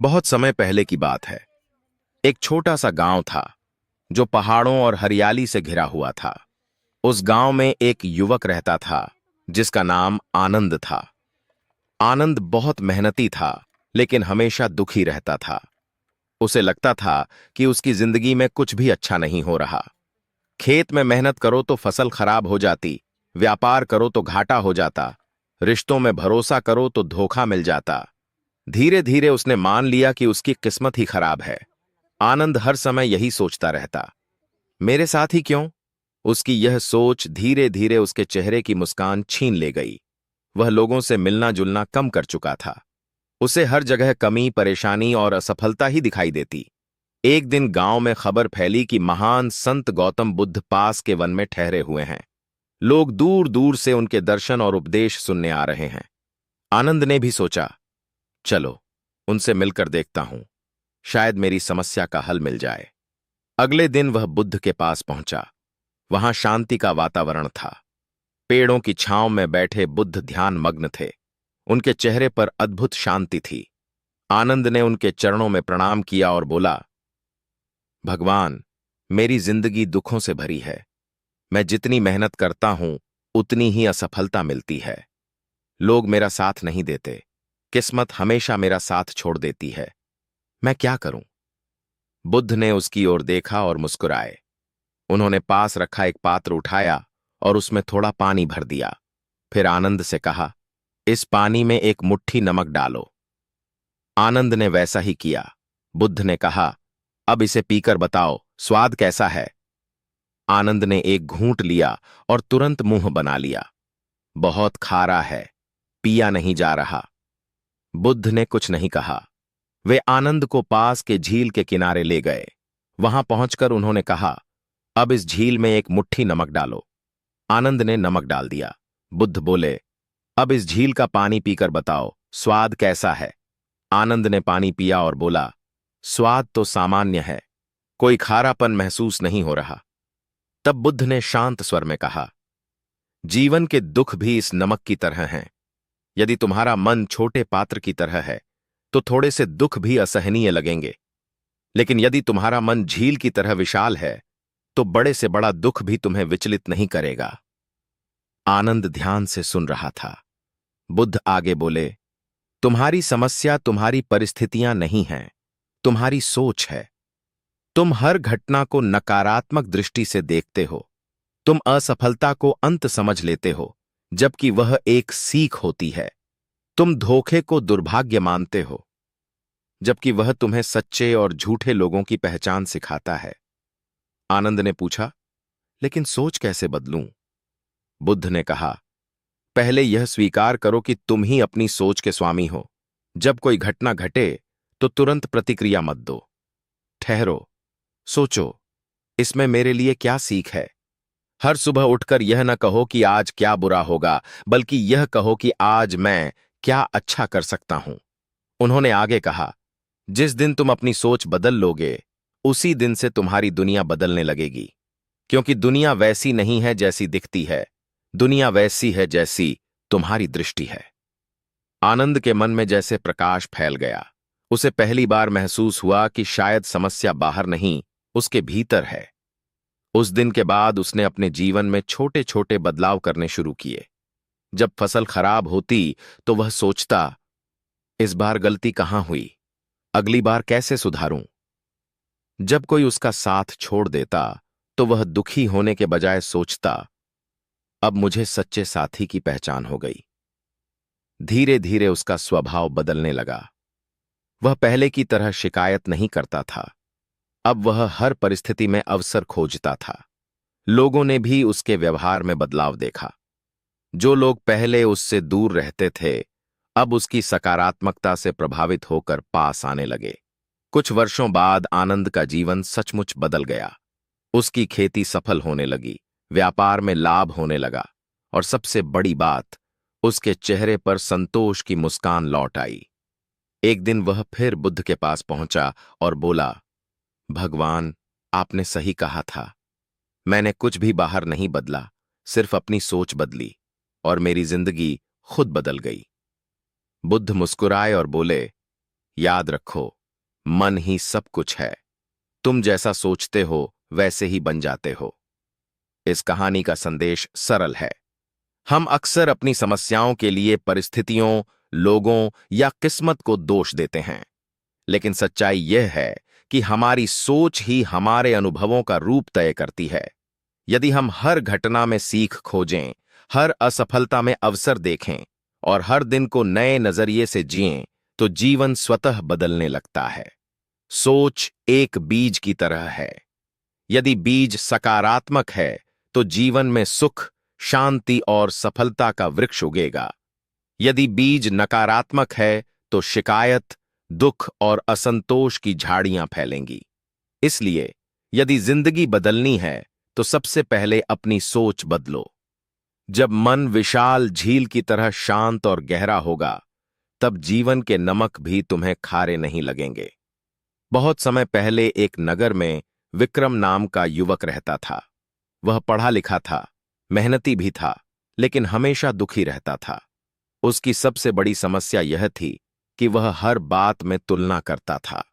बहुत समय पहले की बात है। एक छोटा सा गांव था जो पहाड़ों और हरियाली से घिरा हुआ था। उस गांव में एक युवक रहता था जिसका नाम आनंद था। आनंद बहुत मेहनती था, लेकिन हमेशा दुखी रहता था। उसे लगता था कि उसकी जिंदगी में कुछ भी अच्छा नहीं हो रहा। खेत में मेहनत करो तो फसल खराब हो जाती, व्यापार करो तो घाटा हो जाता, रिश्तों में भरोसा करो तो धोखा मिल जाता। धीरे धीरे उसने मान लिया कि उसकी किस्मत ही खराब है। आनंद हर समय यही सोचता रहता, मेरे साथ ही क्यों। उसकी यह सोच धीरे धीरे उसके चेहरे की मुस्कान छीन ले गई। वह लोगों से मिलना जुलना कम कर चुका था। उसे हर जगह कमी, परेशानी और असफलता ही दिखाई देती। एक दिन गांव में खबर फैली कि महान संत गौतम बुद्ध पास के वन में ठहरे हुए हैं। लोग दूर दूर से उनके दर्शन और उपदेश सुनने आ रहे हैं। आनंद ने भी सोचा, चलो उनसे मिलकर देखता हूं, शायद मेरी समस्या का हल मिल जाए। अगले दिन वह बुद्ध के पास पहुंचा। वहां शांति का वातावरण था। पेड़ों की छांव में बैठे बुद्ध ध्यान मग्न थे। उनके चेहरे पर अद्भुत शांति थी। आनंद ने उनके चरणों में प्रणाम किया और बोला, भगवान, मेरी जिंदगी दुखों से भरी है। मैं जितनी मेहनत करता हूं उतनी ही असफलता मिलती है। लोग मेरा साथ नहीं देते, किस्मत हमेशा मेरा साथ छोड़ देती है। मैं क्या करूं। बुद्ध ने उसकी ओर देखा और मुस्कुराए। उन्होंने पास रखा एक पात्र उठाया और उसमें थोड़ा पानी भर दिया। फिर आनंद से कहा, इस पानी में एक मुट्ठी नमक डालो। आनंद ने वैसा ही किया। बुद्ध ने कहा, अब इसे पीकर बताओ स्वाद कैसा है। आनंद ने एक घूंट लिया और तुरंत मुंह बना लिया। बहुत खारा है, पिया नहीं जा रहा। बुद्ध ने कुछ नहीं कहा। वे आनंद को पास के झील के किनारे ले गए। वहां पहुंचकर उन्होंने कहा, अब इस झील में एक मुट्ठी नमक डालो। आनंद ने नमक डाल दिया। बुद्ध बोले, अब इस झील का पानी पीकर बताओ स्वाद कैसा है। आनंद ने पानी पिया और बोला, स्वाद तो सामान्य है, कोई खारापन महसूस नहीं हो रहा। तब बुद्ध ने शांत स्वर में कहा, जीवन के दुख भी इस नमक की तरह हैं। यदि तुम्हारा मन छोटे पात्र की तरह है तो थोड़े से दुख भी असहनीय लगेंगे, लेकिन यदि तुम्हारा मन झील की तरह विशाल है तो बड़े से बड़ा दुख भी तुम्हें विचलित नहीं करेगा। आनंद ध्यान से सुन रहा था। बुद्ध आगे बोले, तुम्हारी समस्या तुम्हारी परिस्थितियां नहीं हैं, तुम्हारी सोच है। तुम हर घटना को नकारात्मक दृष्टि से देखते हो। तुम असफलता को अंत समझ लेते हो, जबकि वह एक सीख होती है। तुम धोखे को दुर्भाग्य मानते हो, जबकि वह तुम्हें सच्चे और झूठे लोगों की पहचान सिखाता है। आनंद ने पूछा, लेकिन सोच कैसे बदलूं? बुद्ध ने कहा, पहले यह स्वीकार करो कि तुम ही अपनी सोच के स्वामी हो। जब कोई घटना घटे तो तुरंत प्रतिक्रिया मत दो। ठहरो, सोचो, इसमें मेरे लिए क्या सीख है। हर सुबह उठकर यह न कहो कि आज क्या बुरा होगा, बल्कि यह कहो कि आज मैं क्या अच्छा कर सकता हूं। उन्होंने आगे कहा, जिस दिन तुम अपनी सोच बदल लोगे उसी दिन से तुम्हारी दुनिया बदलने लगेगी, क्योंकि दुनिया वैसी नहीं है जैसी दिखती है, दुनिया वैसी है जैसी तुम्हारी दृष्टि है। आनंद के मन में जैसे प्रकाश फैल गया। उसे पहली बार महसूस हुआ कि शायद समस्या बाहर नहीं, उसके भीतर है। उस दिन के बाद उसने अपने जीवन में छोटे छोटे बदलाव करने शुरू किए। जब फसल खराब होती तो वह सोचता, इस बार गलती कहां हुई, अगली बार कैसे सुधारूं। जब कोई उसका साथ छोड़ देता तो वह दुखी होने के बजाय सोचता, अब मुझे सच्चे साथी की पहचान हो गई। धीरे धीरे उसका स्वभाव बदलने लगा। वह पहले की तरह शिकायत नहीं करता था। अब वह हर परिस्थिति में अवसर खोजता था। लोगों ने भी उसके व्यवहार में बदलाव देखा। जो लोग पहले उससे दूर रहते थे अब उसकी सकारात्मकता से प्रभावित होकर पास आने लगे। कुछ वर्षों बाद आनंद का जीवन सचमुच बदल गया। उसकी खेती सफल होने लगी, व्यापार में लाभ होने लगा, और सबसे बड़ी बात, उसके चेहरे पर संतोष की मुस्कान लौट आई। एक दिन वह फिर बुद्ध के पास पहुंचा और बोला, भगवान, आपने सही कहा था। मैंने कुछ भी बाहर नहीं बदला, सिर्फ अपनी सोच बदली, और मेरी जिंदगी खुद बदल गई। बुद्ध मुस्कुराए और बोले, याद रखो, मन ही सब कुछ है। तुम जैसा सोचते हो वैसे ही बन जाते हो। इस कहानी का संदेश सरल है। हम अक्सर अपनी समस्याओं के लिए परिस्थितियों, लोगों या किस्मत को दोष देते हैं, लेकिन सच्चाई यह है कि हमारी सोच ही हमारे अनुभवों का रूप तय करती है। यदि हम हर घटना में सीख खोजें, हर असफलता में अवसर देखें और हर दिन को नए नजरिए से जिएं, तो जीवन स्वतः बदलने लगता है। सोच एक बीज की तरह है। यदि बीज सकारात्मक है, तो जीवन में सुख, शांति और सफलता का वृक्ष उगेगा। यदि बीज नकारात्मक है, तो शिकायत, दुख और असंतोष की झाड़ियां फैलेंगी। इसलिए यदि जिंदगी बदलनी है, तो सबसे पहले अपनी सोच बदलो। जब मन विशाल झील की तरह शांत और गहरा होगा, तब जीवन के नमक भी तुम्हें खारे नहीं लगेंगे। बहुत समय पहले एक नगर में विक्रम नाम का युवक रहता था। वह पढ़ा लिखा था, मेहनती भी था, लेकिन हमेशा दुखी रहता था। उसकी सबसे बड़ी समस्या यह थी कि वह हर बात में तुलना करता था।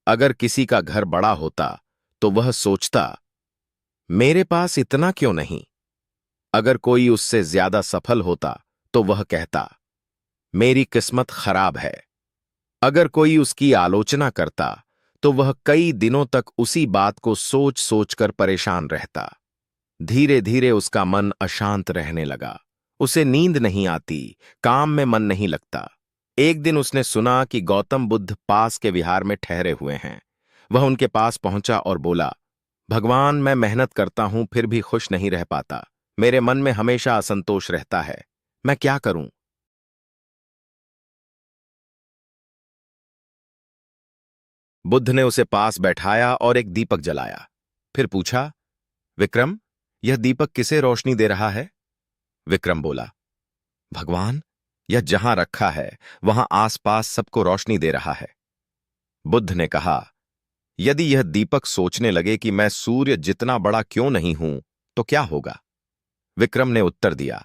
अगर किसी का घर बड़ा होता, तो वह सोचता, मेरे पास इतना क्यों नहीं? अगर कोई उससे ज्यादा सफल होता, तो वह कहता, मेरी किस्मत खराब है। अगर कोई उसकी आलोचना करता, तो वह कई दिनों तक उसी बात को सोच सोचकर परेशान रहता। धीरे धीरे उसका मन अशांत रहने लगा। उसे नींद नहीं आती, काम में मन नहीं लगता। एक दिन उसने सुना कि गौतम बुद्ध पास के विहार में ठहरे हुए हैं। वह उनके पास पहुंचा और बोला, भगवान, मैं मेहनत करता हूं फिर भी खुश नहीं रह पाता। मेरे मन में हमेशा असंतोष रहता है। मैं क्या करूं? बुद्ध ने उसे पास बैठाया और एक दीपक जलाया। फिर पूछा, विक्रम, यह दीपक किसे रोशनी दे रहा है? विक्रम बोला, भगवान, यह जहां रखा है वहां आसपास सबको रोशनी दे रहा है। बुद्ध ने कहा, यदि यह दीपक सोचने लगे कि मैं सूर्य जितना बड़ा क्यों नहीं हूं, तो क्या होगा? विक्रम ने उत्तर दिया,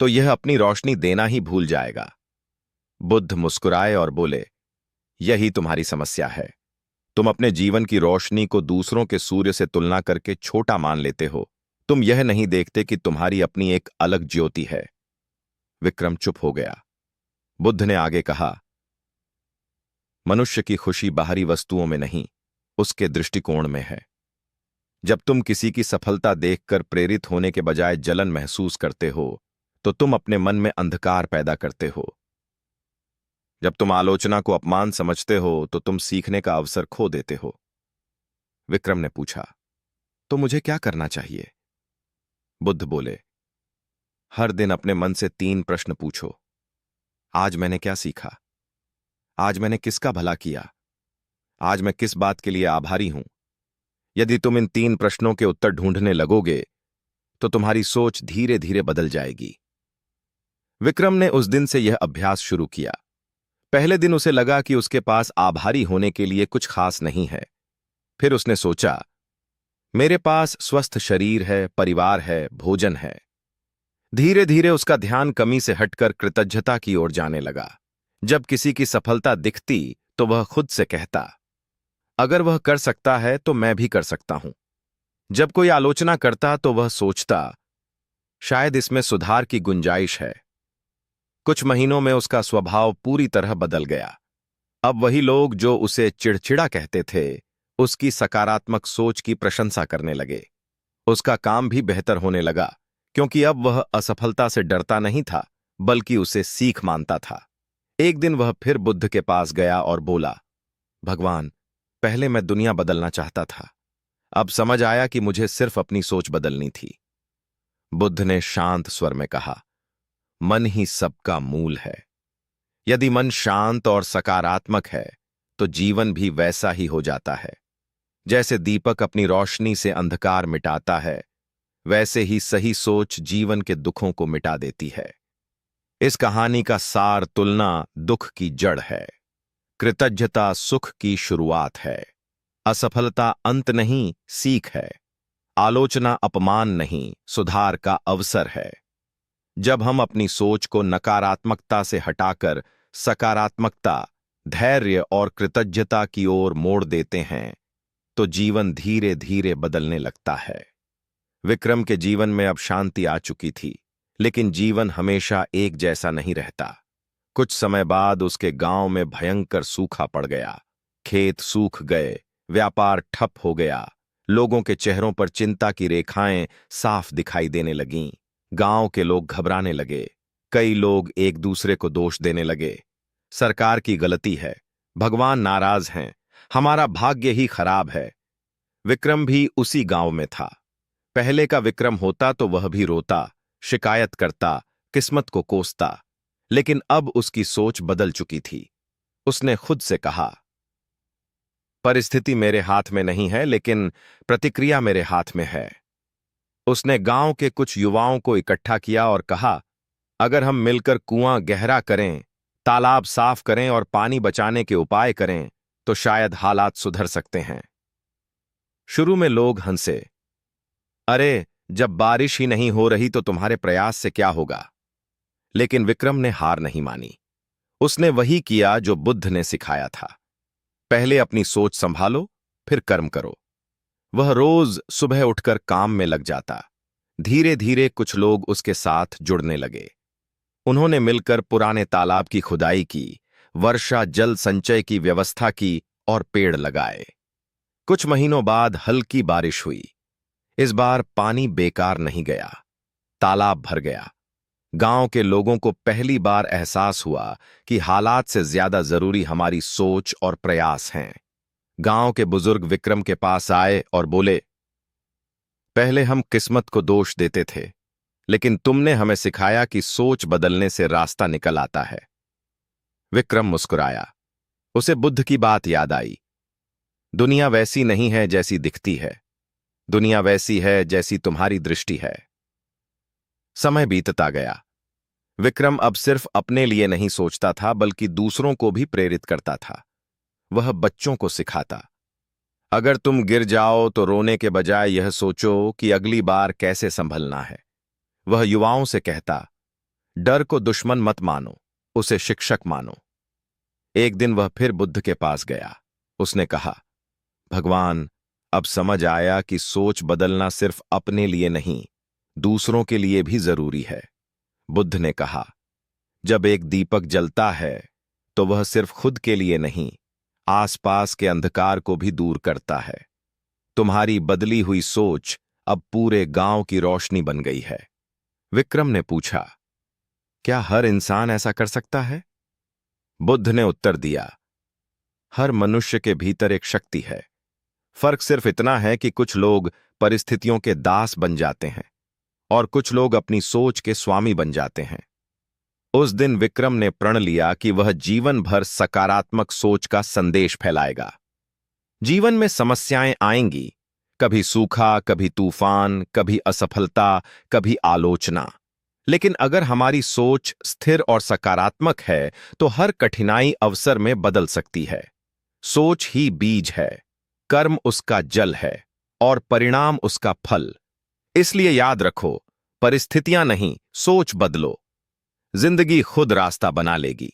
तो यह अपनी रोशनी देना ही भूल जाएगा। बुद्ध मुस्कुराए और बोले, यही तुम्हारी समस्या है। तुम अपने जीवन की रोशनी को दूसरों के सूर्य से तुलना करके छोटा मान लेते हो। तुम यह नहीं देखते कि तुम्हारी अपनी एक अलग ज्योति है। विक्रम चुप हो गया। बुद्ध ने आगे कहा, मनुष्य की खुशी बाहरी वस्तुओं में नहीं, उसके दृष्टिकोण में है। जब तुम किसी की सफलता देखकर प्रेरित होने के बजाय जलन महसूस करते हो, तो तुम अपने मन में अंधकार पैदा करते हो। जब तुम आलोचना को अपमान समझते हो, तो तुम सीखने का अवसर खो देते हो। विक्रम ने पूछा, तो मुझे क्या करना चाहिए? बुद्ध बोले, हर दिन अपने मन से 3 प्रश्न पूछो। आज मैंने क्या सीखा? आज मैंने किसका भला किया? आज मैं किस बात के लिए आभारी हूं? यदि तुम इन 3 प्रश्नों के उत्तर ढूंढने लगोगे, तो तुम्हारी सोच धीरे धीरे बदल जाएगी। विक्रम ने उस दिन से यह अभ्यास शुरू किया। पहले दिन उसे लगा कि उसके पास आभारी होने के लिए कुछ खास नहीं है। फिर उसने सोचा, मेरे पास स्वस्थ शरीर है, परिवार है, भोजन है। धीरे धीरे उसका ध्यान कमी से हटकर कृतज्ञता की ओर जाने लगा। जब किसी की सफलता दिखती, तो वह खुद से कहता, अगर वह कर सकता है तो मैं भी कर सकता हूं। जब कोई आलोचना करता, तो वह सोचता, शायद इसमें सुधार की गुंजाइश है। कुछ महीनों में उसका स्वभाव पूरी तरह बदल गया। अब वही लोग जो उसे चिड़चिड़ा कहते थे, उसकी सकारात्मक सोच की प्रशंसा करने लगे। उसका काम भी बेहतर होने लगा, क्योंकि अब वह असफलता से डरता नहीं था, बल्कि उसे सीख मानता था। एक दिन वह फिर बुद्ध के पास गया और बोला, भगवान, पहले मैं दुनिया बदलना चाहता था। अब समझ आया कि मुझे सिर्फ अपनी सोच बदलनी थी। बुद्ध ने शांत स्वर में कहा, मन ही सबका मूल है। यदि मन शांत और सकारात्मक है, तो जीवन भी वैसा ही हो जाता है। जैसे दीपक अपनी रोशनी से अंधकार मिटाता है, वैसे ही सही सोच जीवन के दुखों को मिटा देती है। इस कहानी का सार तुलना दुख की जड़ है, कृतज्ञता सुख की शुरुआत है, असफलता अंत नहीं, सीख है, आलोचना अपमान नहीं, सुधार का अवसर है। जब हम अपनी सोच को नकारात्मकता से हटाकर सकारात्मकता, धैर्य और कृतज्ञता की ओर मोड़ देते हैं तो जीवन धीरे धीरे बदलने लगता है। विक्रम के जीवन में अब शांति आ चुकी थी, लेकिन जीवन हमेशा एक जैसा नहीं रहता। कुछ समय बाद उसके गांव में भयंकर सूखा पड़ गया। खेत सूख गए, व्यापार ठप हो गया, लोगों के चेहरों पर चिंता की रेखाएं साफ दिखाई देने लगीं। गांव के लोग घबराने लगे। कई लोग एक दूसरे को दोष देने लगे। सरकार की गलती है, भगवान नाराज हैं, हमारा भाग्य ही खराब है। विक्रम भी उसी गांव में था। पहले का विक्रम होता तो वह भी रोता, शिकायत करता, किस्मत को कोसता। लेकिन अब उसकी सोच बदल चुकी थी। उसने खुद से कहा, परिस्थिति मेरे हाथ में नहीं है, लेकिन प्रतिक्रिया मेरे हाथ में है। उसने गांव के कुछ युवाओं को इकट्ठा किया और कहा, अगर हम मिलकर कुआं गहरा करें, तालाब साफ करें और पानी बचाने के उपाय करें तो शायद हालात सुधर सकते हैं। शुरू में लोग हंसे, अरे जब बारिश ही नहीं हो रही तो तुम्हारे प्रयास से क्या होगा। लेकिन विक्रम ने हार नहीं मानी। उसने वही किया जो बुद्ध ने सिखाया था, पहले अपनी सोच संभालो, फिर कर्म करो। वह रोज सुबह उठकर काम में लग जाता। धीरे धीरे कुछ लोग उसके साथ जुड़ने लगे। उन्होंने मिलकर पुराने तालाब की खुदाई की, वर्षा जल संचय की व्यवस्था की और पेड़ लगाए। कुछ महीनों बाद हल्की बारिश हुई। इस बार पानी बेकार नहीं गया, तालाब भर गया। गांव के लोगों को पहली बार एहसास हुआ कि हालात से ज्यादा जरूरी हमारी सोच और प्रयास हैं। गांव के बुजुर्ग विक्रम के पास आए और बोले, पहले हम किस्मत को दोष देते थे, लेकिन तुमने हमें सिखाया कि सोच बदलने से रास्ता निकल आता है। विक्रम मुस्कुराया। उसे बुद्ध की बात याद आई, दुनिया वैसी नहीं है जैसी दिखती है, दुनिया वैसी है जैसी तुम्हारी दृष्टि है। समय बीतता गया। विक्रम अब सिर्फ अपने लिए नहीं सोचता था, बल्कि दूसरों को भी प्रेरित करता था। वह बच्चों को सिखाता, अगर तुम गिर जाओ तो रोने के बजाय यह सोचो कि अगली बार कैसे संभलना है। वह युवाओं से कहता, डर को दुश्मन मत मानो, उसे शिक्षक मानो। एक दिन वह फिर बुद्ध के पास गया। उसने कहा, भगवान, अब समझ आया कि सोच बदलना सिर्फ अपने लिए नहीं, दूसरों के लिए भी जरूरी है। बुद्ध ने कहा, जब एक दीपक जलता है तो वह सिर्फ खुद के लिए नहीं, आसपास के अंधकार को भी दूर करता है। तुम्हारी बदली हुई सोच अब पूरे गांव की रोशनी बन गई है। विक्रम ने पूछा, क्या हर इंसान ऐसा कर सकता है? बुद्ध ने उत्तर दिया, हर मनुष्य के भीतर एक शक्ति है। फर्क सिर्फ इतना है कि कुछ लोग परिस्थितियों के दास बन जाते हैं और कुछ लोग अपनी सोच के स्वामी बन जाते हैं। उस दिन विक्रम ने प्रण लिया कि वह जीवन भर सकारात्मक सोच का संदेश फैलाएगा। जीवन में समस्याएं आएंगी, कभी सूखा, कभी तूफान, कभी असफलता, कभी आलोचना। लेकिन अगर हमारी सोच स्थिर और सकारात्मक है तो हर कठिनाई अवसर में बदल सकती है। सोच ही बीज है, कर्म उसका जल है और परिणाम उसका फल। इसलिए याद रखो, परिस्थितियां नहीं, सोच बदलो, जिंदगी खुद रास्ता बना लेगी।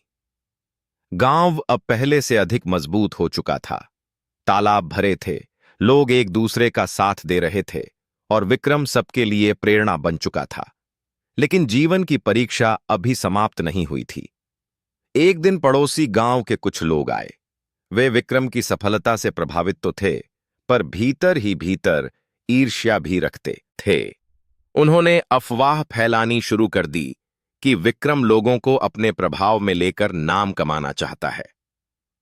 गांव अब पहले से अधिक मजबूत हो चुका था। तालाब भरे थे, लोग एक दूसरे का साथ दे रहे थे और विक्रम सबके लिए प्रेरणा बन चुका था। लेकिन जीवन की परीक्षा अभी समाप्त नहीं हुई थी। एक दिन पड़ोसी गांव के कुछ लोग आए। वे विक्रम की सफलता से प्रभावित तो थे, पर भीतर ही भीतर ईर्ष्या भी रखते थे। उन्होंने अफवाह फैलानी शुरू कर दी कि विक्रम लोगों को अपने प्रभाव में लेकर नाम कमाना चाहता है।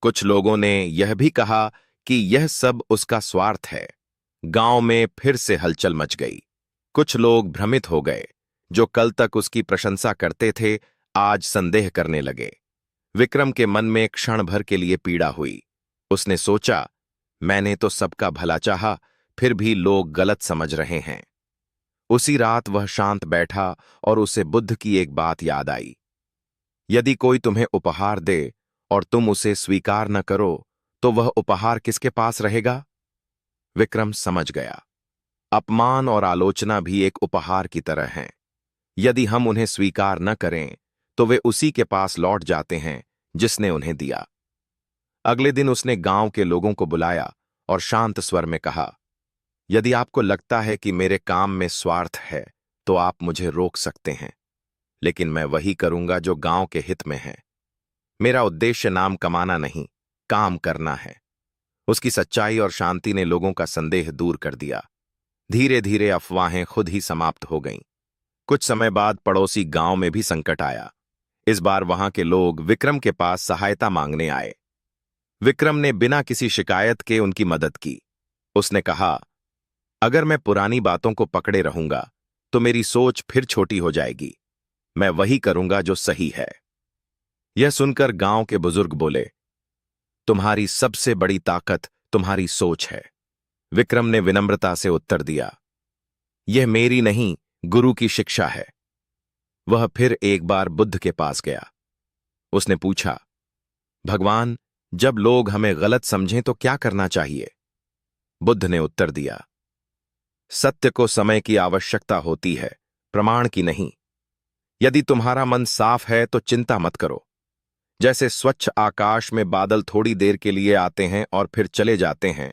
कुछ लोगों ने यह भी कहा कि यह सब उसका स्वार्थ है। गांव में फिर से हलचल मच गई। कुछ लोग भ्रमित हो गए। जो कल तक उसकी प्रशंसा करते थे, आज संदेह करने लगे। विक्रम के मन में क्षण भर के लिए पीड़ा हुई। उसने सोचा, मैंने तो सबका भला चाहा, फिर भी लोग गलत समझ रहे हैं। उसी रात वह शांत बैठा और उसे बुद्ध की एक बात याद आई, यदि कोई तुम्हें उपहार दे और तुम उसे स्वीकार न करो तो वह उपहार किसके पास रहेगा? विक्रम समझ गया, अपमान और आलोचना भी एक उपहार की तरह हैं। यदि हम उन्हें स्वीकार न करें तो वे उसी के पास लौट जाते हैं जिसने उन्हें दिया। अगले दिन उसने गांव के लोगों को बुलाया और शांत स्वर में कहा, यदि आपको लगता है कि मेरे काम में स्वार्थ है तो आप मुझे रोक सकते हैं, लेकिन मैं वही करूंगा जो गांव के हित में है। मेरा उद्देश्य नाम कमाना नहीं, काम करना है। उसकी सच्चाई और शांति ने लोगों का संदेह दूर कर दिया। धीरे धीरे अफवाहें खुद ही समाप्त हो गईं। कुछ समय बाद पड़ोसी गांव में भी संकट आया। इस बार वहां के लोग विक्रम के पास सहायता मांगने आए। विक्रम ने बिना किसी शिकायत के उनकी मदद की। उसने कहा, अगर मैं पुरानी बातों को पकड़े रहूंगा तो मेरी सोच फिर छोटी हो जाएगी। मैं वही करूंगा जो सही है। यह सुनकर गांव के बुजुर्ग बोले, तुम्हारी सबसे बड़ी ताकत तुम्हारी सोच है। विक्रम ने विनम्रता से उत्तर दिया, यह मेरी नहीं, गुरु की शिक्षा है। वह फिर एक बार बुद्ध के पास गया। उसने पूछा, भगवान, जब लोग हमें गलत समझें तो क्या करना चाहिए? बुद्ध ने उत्तर दिया, सत्य को समय की आवश्यकता होती है, प्रमाण की नहीं। यदि तुम्हारा मन साफ है तो चिंता मत करो। जैसे स्वच्छ आकाश में बादल थोड़ी देर के लिए आते हैं और फिर चले जाते हैं,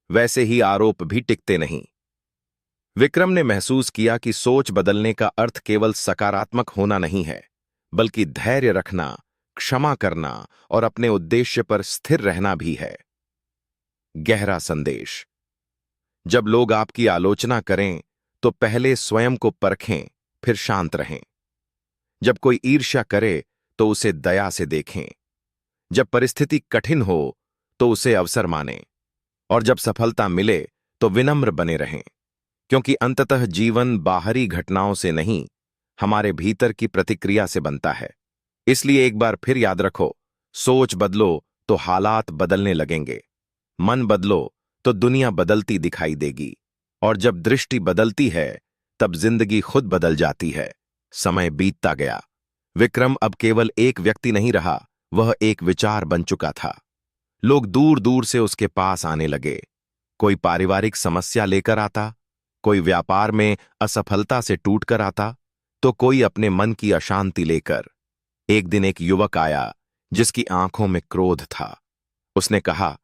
वैसे ही आरोप भी टिकते नहीं। विक्रम ने महसूस किया कि सोच बदलने का अर्थ केवल सकारात्मक होना नहीं है, बल्कि धैर्य रखना, क्षमा करना और अपने उद्देश्य पर स्थिर रहना भी है। गहरा संदेश। जब लोग आपकी आलोचना करें तो पहले स्वयं को परखें, फिर शांत रहें। जब कोई ईर्ष्या करे तो उसे दया से देखें। जब परिस्थिति कठिन हो तो उसे अवसर मानें, और जब सफलता मिले तो विनम्र बने रहें, क्योंकि अंततः जीवन बाहरी घटनाओं से नहीं, हमारे भीतर की प्रतिक्रिया से बनता है। इसलिए एक बार फिर याद रखो, सोच बदलो तो हालात बदलने लगेंगे। मन बदलो तो दुनिया बदलती दिखाई देगी, और जब दृष्टि बदलती है तब जिंदगी खुद बदल जाती है। समय बीतता गया। विक्रम अब केवल एक व्यक्ति नहीं रहा, वह एक विचार बन चुका था। लोग दूर दूर से उसके पास आने लगे। कोई पारिवारिक समस्या लेकर आता, कोई व्यापार में असफलता से टूट कर आता, तो कोई अपने मन की अशांति लेकर। एक दिन एक युवक आया जिसकी आंखों में क्रोध था। उसने कहा,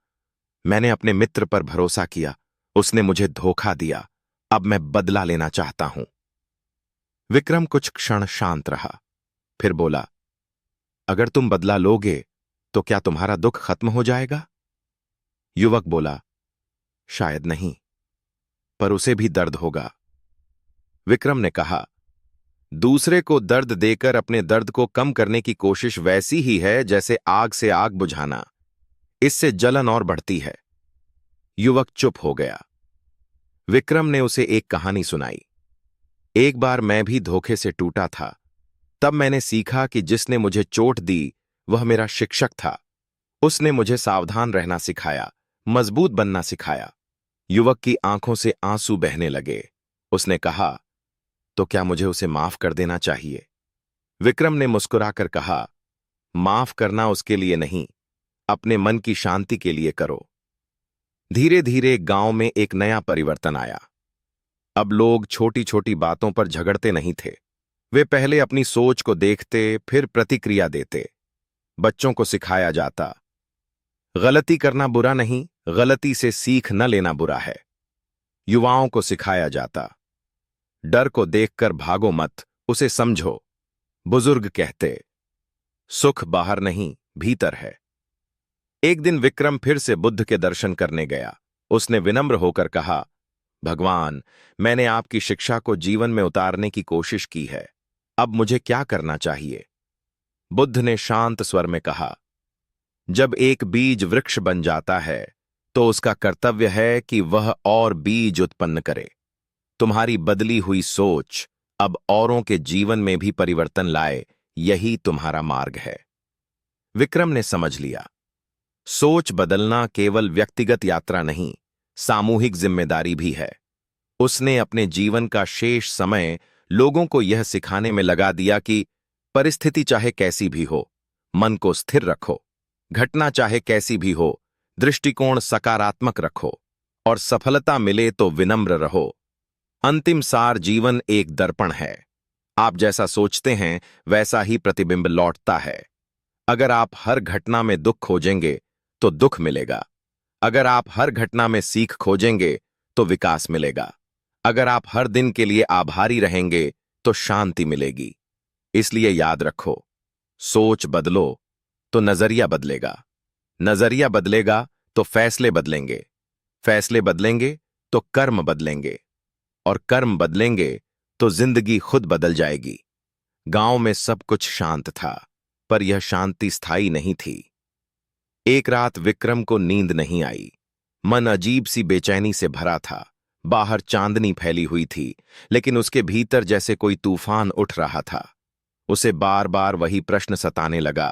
मैंने अपने मित्र पर भरोसा किया, उसने मुझे धोखा दिया, अब मैं बदला लेना चाहता हूं। विक्रम कुछ क्षण शांत रहा, फिर बोला, अगर तुम बदला लोगे तो क्या तुम्हारा दुख खत्म हो जाएगा? युवक बोला, शायद नहीं, पर उसे भी दर्द होगा। विक्रम ने कहा, दूसरे को दर्द देकर अपने दर्द को कम करने की कोशिश वैसी ही है जैसे आग से आग बुझाना, इससे जलन और बढ़ती है। युवक चुप हो गया। विक्रम ने उसे एक कहानी सुनाई। एक बार मैं भी धोखे से टूटा था। तब मैंने सीखा कि जिसने मुझे चोट दी वह मेरा शिक्षक था। उसने मुझे सावधान रहना सिखाया, मजबूत बनना सिखाया। युवक की आंखों से आंसू बहने लगे। उसने कहा, तो क्या मुझे उसे माफ कर देना चाहिए? विक्रम ने मुस्कुराकर कहा, माफ करना उसके लिए नहीं, अपने मन की शांति के लिए करो। धीरे धीरे गांव में एक नया परिवर्तन आया। अब लोग छोटी छोटी बातों पर झगड़ते नहीं थे। वे पहले अपनी सोच को देखते, फिर प्रतिक्रिया देते। बच्चों को सिखाया जाता, गलती करना बुरा नहीं, गलती से सीख न लेना बुरा है। युवाओं को सिखाया जाता, डर को देखकर भागो मत, उसे समझो। बुजुर्ग कहते, सुख बाहर नहीं, भीतर है। एक दिन विक्रम फिर से बुद्ध के दर्शन करने गया। उसने विनम्र होकर कहा, भगवान, मैंने आपकी शिक्षा को जीवन में उतारने की कोशिश की है, अब मुझे क्या करना चाहिए? बुद्ध ने शांत स्वर में कहा, जब एक बीज वृक्ष बन जाता है तो उसका कर्तव्य है कि वह और बीज उत्पन्न करे। तुम्हारी बदली हुई सोच अब औरों के जीवन में भी परिवर्तन लाए, यही तुम्हारा मार्ग है। विक्रम ने समझ लिया, सोच बदलना केवल व्यक्तिगत यात्रा नहीं, सामूहिक जिम्मेदारी भी है। उसने अपने जीवन का शेष समय लोगों को यह सिखाने में लगा दिया कि परिस्थिति चाहे कैसी भी हो, मन को स्थिर रखो। घटना चाहे कैसी भी हो, दृष्टिकोण सकारात्मक रखो, और सफलता मिले तो विनम्र रहो। अंतिम सार, जीवन एक दर्पण है। आप जैसा सोचते हैं वैसा ही प्रतिबिंब लौटता है। अगर आप हर घटना में दुख खोजेंगे तो दुख मिलेगा। अगर आप हर घटना में सीख खोजेंगे तो विकास मिलेगा। अगर आप हर दिन के लिए आभारी रहेंगे तो शांति मिलेगी। इसलिए याद रखो, सोच बदलो तो नजरिया बदलेगा, नजरिया बदलेगा तो फैसले बदलेंगे, फैसले बदलेंगे तो कर्म बदलेंगे, और कर्म बदलेंगे तो जिंदगी खुद बदल जाएगी। गांव में सब कुछ शांत था, पर यह शांति स्थायी नहीं थी। एक रात विक्रम को नींद नहीं आई। मन अजीब सी बेचैनी से भरा था। बाहर चांदनी फैली हुई थी, लेकिन उसके भीतर जैसे कोई तूफान उठ रहा था। उसे बार बार वही प्रश्न सताने लगा,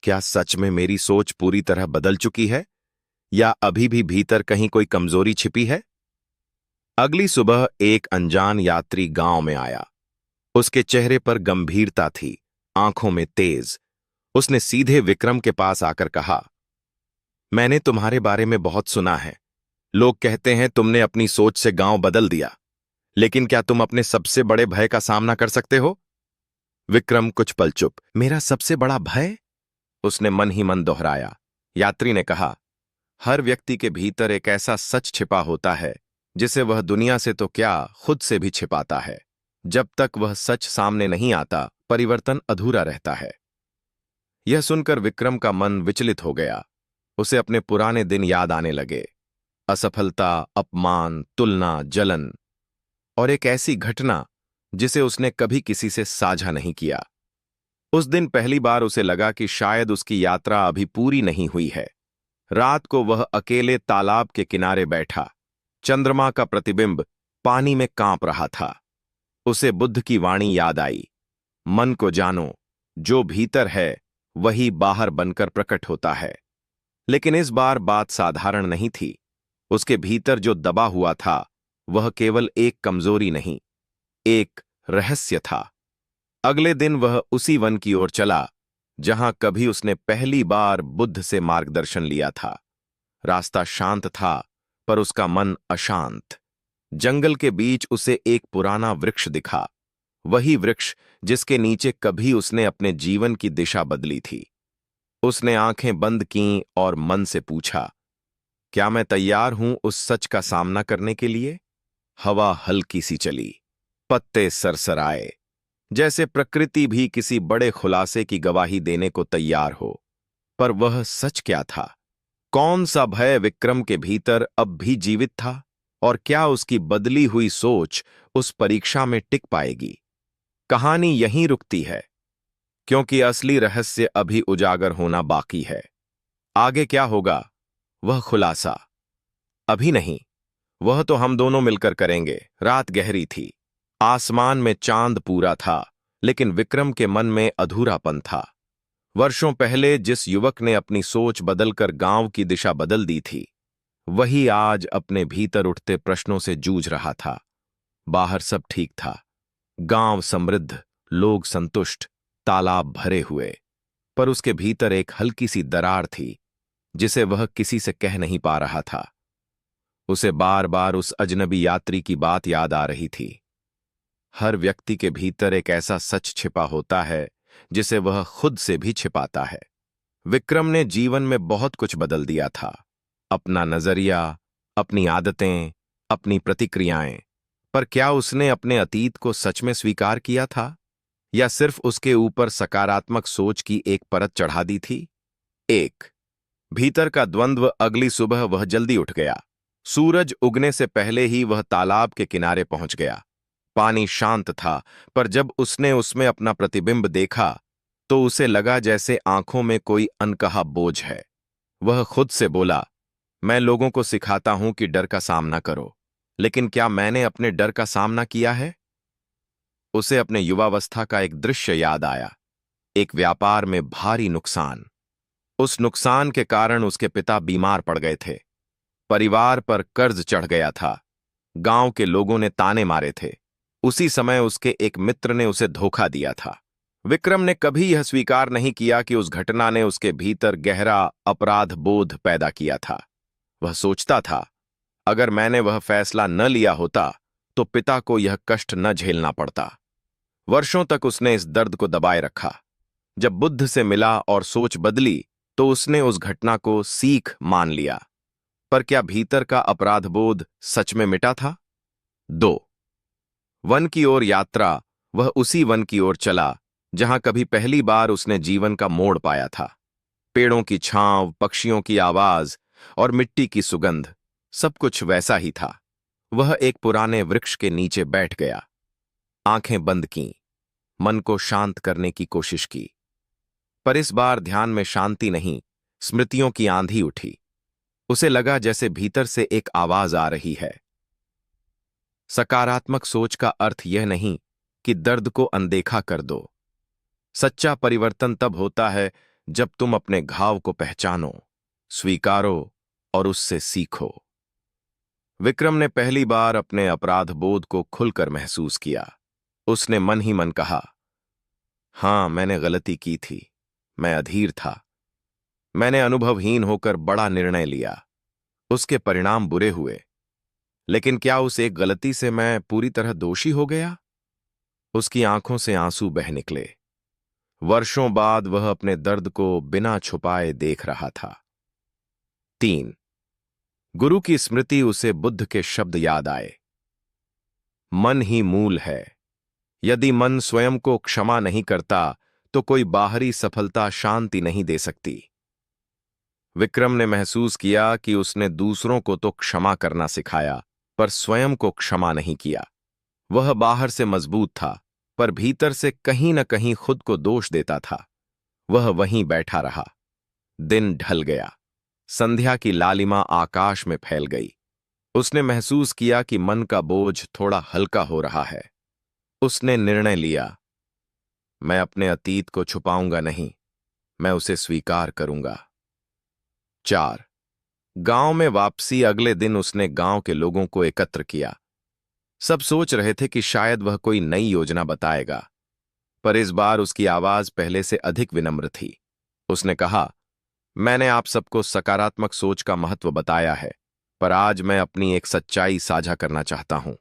क्या सच में मेरी सोच पूरी तरह बदल चुकी है, या अभी भी भीतर कहीं कोई कमजोरी छिपी है? अगली सुबह एक अनजान यात्री गांव में आया। उसके चेहरे पर गंभीरता थी, आंखों में तेज। उसने सीधे विक्रम के पास आकर कहा, मैंने तुम्हारे बारे में बहुत सुना है। लोग कहते हैं तुमने अपनी सोच से गांव बदल दिया, लेकिन क्या तुम अपने सबसे बड़े भय का सामना कर सकते हो? विक्रम कुछ पल चुप। मेरा सबसे बड़ा भय? उसने मन ही मन दोहराया। यात्री ने कहा, हर व्यक्ति के भीतर एक ऐसा सच छिपा होता है जिसे वह दुनिया से तो क्या, खुद से भी छिपाता है। जब तक वह सच सामने नहीं आता, परिवर्तन अधूरा रहता है। यह सुनकर विक्रम का मन विचलित हो गया। उसे अपने पुराने दिन याद आने लगे। असफलता, अपमान, तुलना, जलन, और एक ऐसी घटना जिसे उसने कभी किसी से साझा नहीं किया। उस दिन पहली बार उसे लगा कि शायद उसकी यात्रा अभी पूरी नहीं हुई है। रात को वह अकेले तालाब के किनारे बैठा। चंद्रमा का प्रतिबिंब पानी में कांप रहा था। उसे बुद्ध की वाणी याद आई, मन को जानो, जो भीतर है वही बाहर बनकर प्रकट होता है। लेकिन इस बार बात साधारण नहीं थी। उसके भीतर जो दबा हुआ था वह केवल एक कमजोरी नहीं, एक रहस्य था। अगले दिन वह उसी वन की ओर चला जहां कभी उसने पहली बार बुद्ध से मार्गदर्शन लिया था। रास्ता शांत था, पर उसका मन अशांत। जंगल के बीच उसे एक पुराना वृक्ष दिखा, वही वृक्ष जिसके नीचे कभी उसने अपने जीवन की दिशा बदली थी। उसने आंखें बंद कीं और मन से पूछा, क्या मैं तैयार हूं उस सच का सामना करने के लिए? हवा हल्की सी चली, पत्ते सरसराए, जैसे प्रकृति भी किसी बड़े खुलासे की गवाही देने को तैयार हो। पर वह सच क्या था? कौन सा भय विक्रम के भीतर अब भी जीवित था? और क्या उसकी बदली हुई सोच उस परीक्षा में टिक पाएगी? कहानी यहीं रुकती है, क्योंकि असली रहस्य अभी उजागर होना बाकी है। आगे क्या होगा, वह खुलासा अभी नहीं, वह तो हम दोनों मिलकर करेंगे। रात गहरी थी, आसमान में चांद पूरा था, लेकिन विक्रम के मन में अधूरापन था। वर्षों पहले जिस युवक ने अपनी सोच बदलकर गांव की दिशा बदल दी थी, वही आज अपने भीतर उठते प्रश्नों से जूझ रहा था। बाहर सब ठीक था, गांव समृद्ध, लोग संतुष्ट, तालाब भरे हुए, पर उसके भीतर एक हल्की सी दरार थी जिसे वह किसी से कह नहीं पा रहा था। उसे बार बार उस अजनबी यात्री की बात याद आ रही थी। हर व्यक्ति के भीतर एक ऐसा सच छिपा होता है जिसे वह खुद से भी छिपाता है। विक्रम ने जीवन में बहुत कुछ बदल दिया था, अपना नजरिया, अपनी आदतें, अपनी प्रतिक्रियाएं। पर क्या उसने अपने अतीत को सच में स्वीकार किया था, या सिर्फ उसके ऊपर सकारात्मक सोच की एक परत चढ़ा दी थी? एक भीतर का द्वंद्व। अगली सुबह वह जल्दी उठ गया। सूरज उगने से पहले ही वह तालाब के किनारे पहुंच गया। पानी शांत था, पर जब उसने उसमें अपना प्रतिबिंब देखा तो उसे लगा जैसे आंखों में कोई अनकहा बोझ है। वह खुद से बोला, मैं लोगों को सिखाता हूं कि डर का सामना करो, लेकिन क्या मैंने अपने डर का सामना किया है? उसे अपने युवावस्था का एक दृश्य याद आया, एक व्यापार में भारी नुकसान। उस नुकसान के कारण उसके पिता बीमार पड़ गए थे, परिवार पर कर्ज चढ़ गया था, गांव के लोगों ने ताने मारे थे। उसी समय उसके एक मित्र ने उसे धोखा दिया था। विक्रम ने कभी यह स्वीकार नहीं किया कि उस घटना ने उसके भीतर गहरा अपराध बोध पैदा किया था। वह सोचता था, अगर मैंने वह फैसला न लिया होता तो पिता को यह कष्ट न झेलना पड़ता। वर्षों तक उसने इस दर्द को दबाए रखा। जब बुद्ध से मिला और सोच बदली तो उसने उस घटना को सीख मान लिया। पर क्या भीतर का अपराधबोध सच में मिटा था? 2। वन की ओर यात्रा। वह उसी वन की ओर चला जहां कभी पहली बार उसने जीवन का मोड़ पाया था। पेड़ों की छांव, पक्षियों की आवाज और मिट्टी की सुगंध, सब कुछ वैसा ही था। वह एक पुराने वृक्ष के नीचे बैठ गया, आंखें बंद कीं, मन को शांत करने की कोशिश की। पर इस बार ध्यान में शांति नहीं, स्मृतियों की आंधी उठी। उसे लगा जैसे भीतर से एक आवाज आ रही है। सकारात्मक सोच का अर्थ यह नहीं कि दर्द को अनदेखा कर दो। सच्चा परिवर्तन तब होता है जब तुम अपने घाव को पहचानो, स्वीकारो और उससे सीखो। विक्रम ने पहली बार अपने अपराध बोध को खुलकर महसूस किया। उसने मन ही मन कहा, हां, मैंने गलती की थी, मैं अधीर था, मैंने अनुभवहीन होकर बड़ा निर्णय लिया। उसके परिणाम बुरे हुए, लेकिन क्या उस एक गलती से मैं पूरी तरह दोषी हो गया? उसकी आंखों से आंसू बह निकले। वर्षों बाद वह अपने दर्द को बिना छुपाए देख रहा था। 3। गुरु की स्मृति। उसे बुद्ध के शब्द याद आए, मन ही मूल है। यदि मन स्वयं को क्षमा नहीं करता तो कोई बाहरी सफलता शांति नहीं दे सकती। विक्रम ने महसूस किया कि उसने दूसरों को तो क्षमा करना सिखाया, पर स्वयं को क्षमा नहीं किया। वह बाहर से मजबूत था, पर भीतर से कहीं न कहीं खुद को दोष देता था। वह वहीं बैठा रहा। दिन ढल गया, संध्या की लालिमा आकाश में फैल गई। उसने महसूस किया कि मन का बोझ थोड़ा हल्का हो रहा है। उसने निर्णय लिया, मैं अपने अतीत को छुपाऊंगा नहीं, मैं उसे स्वीकार करूंगा। 4। गांव में वापसी। अगले दिन उसने गांव के लोगों को एकत्र किया। सब सोच रहे थे कि शायद वह कोई नई योजना बताएगा, पर इस बार उसकी आवाज पहले से अधिक विनम्र थी। उसने कहा, मैंने आप सबको सकारात्मक सोच का महत्व बताया है, पर आज मैं अपनी एक सच्चाई साझा करना चाहता हूं।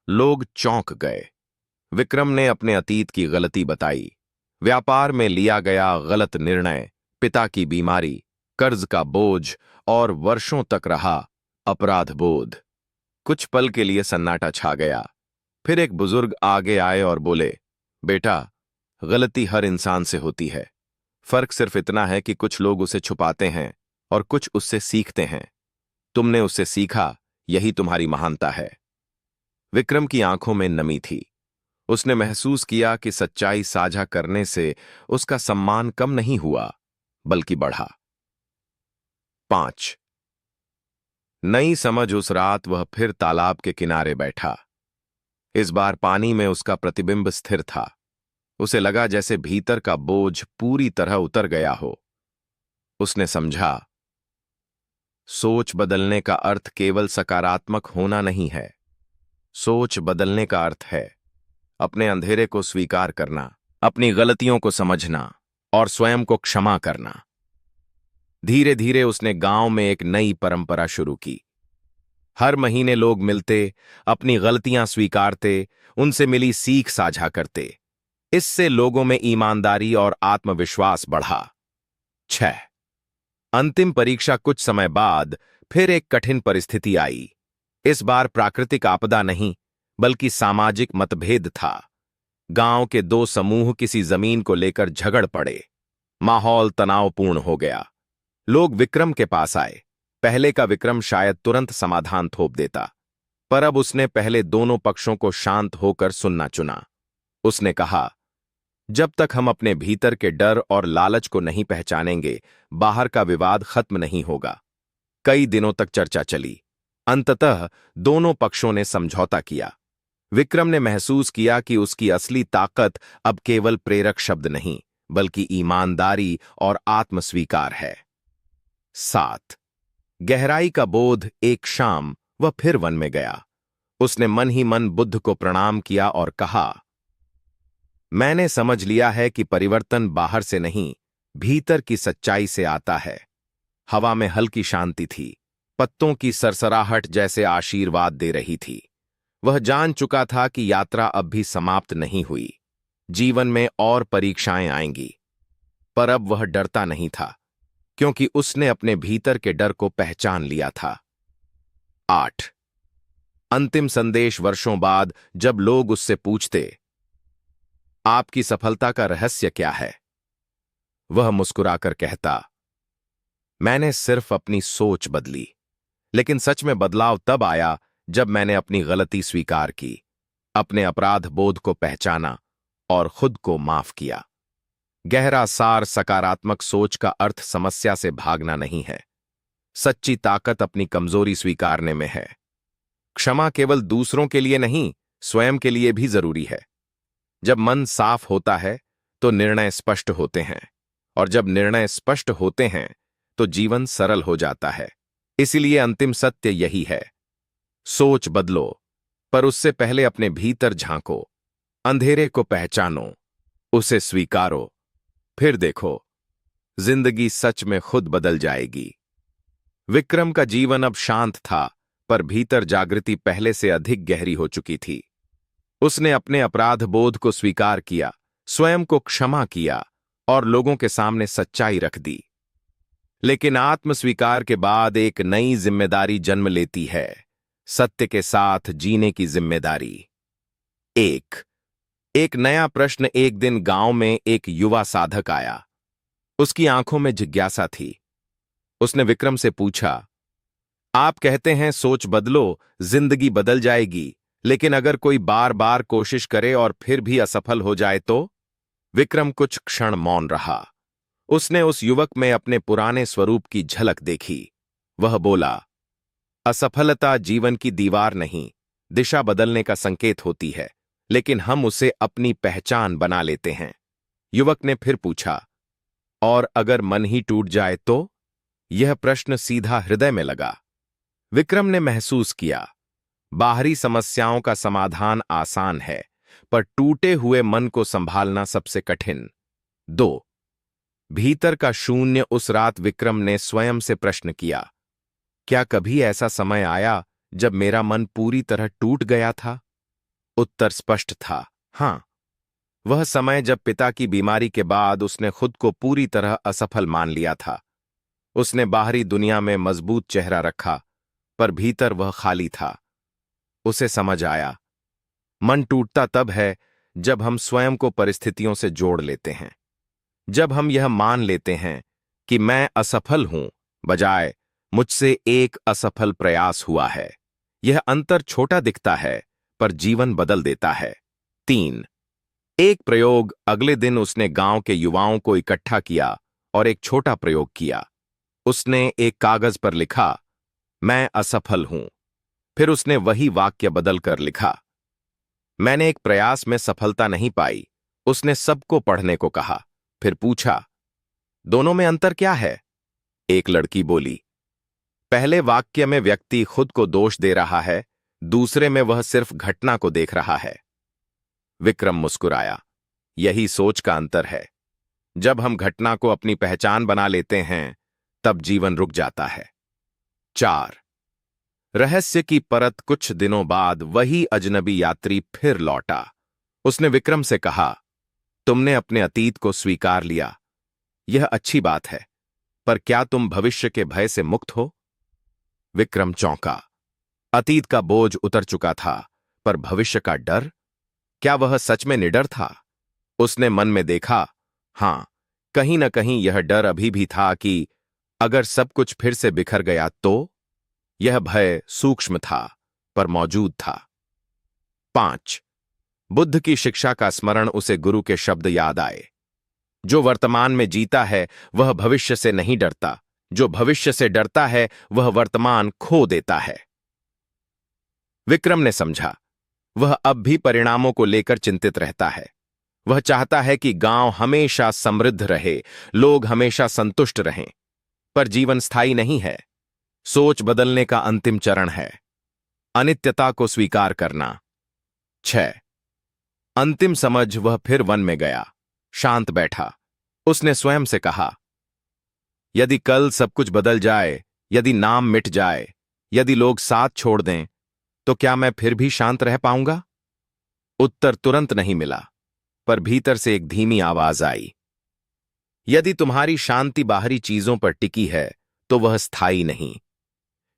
लोग चौंक गए। विक्रम ने अपने अतीत की गलती बताई, व्यापार में लिया गया गलत निर्णय, पिता की बीमारी, कर्ज का बोझ और वर्षों तक रहा अपराध बोध। कुछ पल के लिए सन्नाटा छा गया। फिर एक बुजुर्ग आगे आए और बोले, बेटा, गलती हर इंसान से होती है। फर्क सिर्फ इतना है कि कुछ लोग उसे छुपाते हैं और कुछ उससे सीखते हैं। तुमने उससे सीखा, यही तुम्हारी महानता है। विक्रम की आंखों में नमी थी। उसने महसूस किया कि सच्चाई साझा करने से उसका सम्मान कम नहीं हुआ, बल्कि बढ़ा। 5। नई समझ। उस रात वह फिर तालाब के किनारे बैठा। इस बार पानी में उसका प्रतिबिंब स्थिर था। उसे लगा जैसे भीतर का बोझ पूरी तरह उतर गया हो। उसने समझा, सोच बदलने का अर्थ केवल सकारात्मक होना नहीं है। सोच बदलने का अर्थ है अपने अंधेरे को स्वीकार करना, अपनी गलतियों को समझना और स्वयं को क्षमा करना। धीरे धीरे उसने गांव में एक नई परंपरा शुरू की। हर महीने लोग मिलते, अपनी गलतियां स्वीकारते, उनसे मिली सीख साझा करते। इससे लोगों में ईमानदारी और आत्मविश्वास बढ़ा। 6। अंतिम परीक्षा। कुछ समय बाद फिर एक कठिन परिस्थिति आई। इस बार प्राकृतिक आपदा नहीं, बल्कि सामाजिक मतभेद था। गांव के दो समूह किसी जमीन को लेकर झगड़ पड़े। माहौल तनावपूर्ण हो गया। लोग विक्रम के पास आए। पहले का विक्रम शायद तुरंत समाधान थोप देता, पर अब उसने पहले दोनों पक्षों को शांत होकर सुनना चुना। उसने कहा, जब तक हम अपने भीतर के डर और लालच को नहीं पहचानेंगे, बाहर का विवाद खत्म नहीं होगा। कई दिनों तक चर्चा चली। अंततः दोनों पक्षों ने समझौता किया। विक्रम ने महसूस किया कि उसकी असली ताकत अब केवल प्रेरक शब्द नहीं, बल्कि ईमानदारी और आत्मस्वीकार है। 7। गहराई का बोध। एक शाम वह फिर वन में गया। उसने मन ही मन बुद्ध को प्रणाम किया और कहा, मैंने समझ लिया है कि परिवर्तन बाहर से नहीं, भीतर की सच्चाई से आता है। हवा में हल्की शांति थी, पत्तों की सरसराहट जैसे आशीर्वाद दे रही थी। वह जान चुका था कि यात्रा अब भी समाप्त नहीं हुई। जीवन में और परीक्षाएं आएंगी, पर अब वह डरता नहीं था, क्योंकि उसने अपने भीतर के डर को पहचान लिया था। 8 अंतिम संदेश। वर्षों बाद जब लोग उससे पूछते, आपकी सफलता का रहस्य क्या है, वह मुस्कुराकर कहता, मैंने सिर्फ अपनी सोच बदली। लेकिन सच में बदलाव तब आया जब मैंने अपनी गलती स्वीकार की, अपने अपराध बोध को पहचाना और खुद को माफ किया। गहरा सार सकारात्मक सोच का अर्थ समस्या से भागना नहीं है। सच्ची ताकत अपनी कमजोरी स्वीकारने में है। क्षमा केवल दूसरों के लिए नहीं, स्वयं के लिए भी जरूरी है। जब मन साफ होता है तो निर्णय स्पष्ट होते हैं, और जब निर्णय स्पष्ट होते हैं तो जीवन सरल हो जाता है। इसीलिए अंतिम सत्य यही है, सोच बदलो, पर उससे पहले अपने भीतर झांको, अंधेरे को पहचानो, उसे स्वीकारो, फिर देखो, जिंदगी सच में खुद बदल जाएगी। विक्रम का जीवन अब शांत था, पर भीतर जागृति पहले से अधिक गहरी हो चुकी थी। उसने अपने अपराध बोध को स्वीकार किया, स्वयं को क्षमा किया और लोगों के सामने सच्चाई रख दी। लेकिन आत्मस्वीकार के बाद एक नई जिम्मेदारी जन्म लेती है, सत्य के साथ जीने की जिम्मेदारी। एक नया प्रश्न। एक दिन गांव में एक युवा साधक आया। उसकी आंखों में जिज्ञासा थी। उसने विक्रम से पूछा, आप कहते हैं सोच बदलो, जिंदगी बदल जाएगी, लेकिन अगर कोई बार बार कोशिश करे और फिर भी असफल हो जाए तो? विक्रम कुछ क्षण मौन रहा। उसने उस युवक में अपने पुराने स्वरूप की झलक देखी। वह बोला, असफलता जीवन की दीवार नहीं, दिशा बदलने का संकेत होती है, लेकिन हम उसे अपनी पहचान बना लेते हैं। युवक ने फिर पूछा, और अगर मन ही टूट जाए तो? यह प्रश्न सीधा हृदय में लगा। विक्रम ने महसूस किया, बाहरी समस्याओं का समाधान आसान है, पर टूटे हुए मन को संभालना सबसे कठिन। 2 भीतर का शून्य। उस रात विक्रम ने स्वयं से प्रश्न किया, क्या कभी ऐसा समय आया जब मेरा मन पूरी तरह टूट गया था? उत्तर स्पष्ट था, हां। वह समय जब पिता की बीमारी के बाद उसने खुद को पूरी तरह असफल मान लिया था। उसने बाहरी दुनिया में मजबूत चेहरा रखा, पर भीतर वह खाली था। उसे समझ आया, मन टूटता तब है जब हम स्वयं को परिस्थितियों से जोड़ लेते हैं। जब हम यह मान लेते हैं कि मैं असफल हूं, बजाय मुझसे एक असफल प्रयास हुआ है। यह अंतर छोटा दिखता है, पर जीवन बदल देता है। 3 एक प्रयोग। अगले दिन उसने गांव के युवाओं को इकट्ठा किया और एक छोटा प्रयोग किया। उसने एक कागज पर लिखा, मैं असफल हूं। फिर उसने वही वाक्य बदलकर लिखा, मैंने एक प्रयास में सफलता नहीं पाई। उसने सबको पढ़ने को कहा, फिर पूछा, दोनों में अंतर क्या है? एक लड़की बोली, पहले वाक्य में व्यक्ति खुद को दोष दे रहा है, दूसरे में वह सिर्फ घटना को देख रहा है। विक्रम मुस्कुराया, यही सोच का अंतर है। जब हम घटना को अपनी पहचान बना लेते हैं, तब जीवन रुक जाता है। 4 रहस्य की परत। कुछ दिनों बाद वही अजनबी यात्री फिर लौटा। उसने विक्रम से कहा, तुमने अपने अतीत को स्वीकार लिया, यह अच्छी बात है, पर क्या तुम भविष्य के भय से मुक्त हो? विक्रम चौंका। अतीत का बोझ उतर चुका था, पर भविष्य का डर? क्या वह सच में निडर था? उसने मन में देखा, हां, कहीं न कहीं यह डर अभी भी था कि अगर सब कुछ फिर से बिखर गया तो? यह भय सूक्ष्म था, पर मौजूद था। 5 बुद्ध की शिक्षा का स्मरण। उसे गुरु के शब्द याद आए, जो वर्तमान में जीता है वह भविष्य से नहीं डरता, जो भविष्य से डरता है वह वर्तमान खो देता है। विक्रम ने समझा, वह अब भी परिणामों को लेकर चिंतित रहता है। वह चाहता है कि गांव हमेशा समृद्ध रहे, लोग हमेशा संतुष्ट रहें, पर जीवन स्थायी नहीं है। सोच बदलने का अंतिम चरण है अनित्यता को स्वीकार करना। 6 अंतिम समझ। वह फिर वन में गया, शांत बैठा। उसने स्वयं से कहा, यदि कल सब कुछ बदल जाए, यदि नाम मिट जाए, यदि लोग साथ छोड़ दें, तो क्या मैं फिर भी शांत रह पाऊंगा? उत्तर तुरंत नहीं मिला, पर भीतर से एक धीमी आवाज आई, यदि तुम्हारी शांति बाहरी चीजों पर टिकी है तो वह स्थायी नहीं।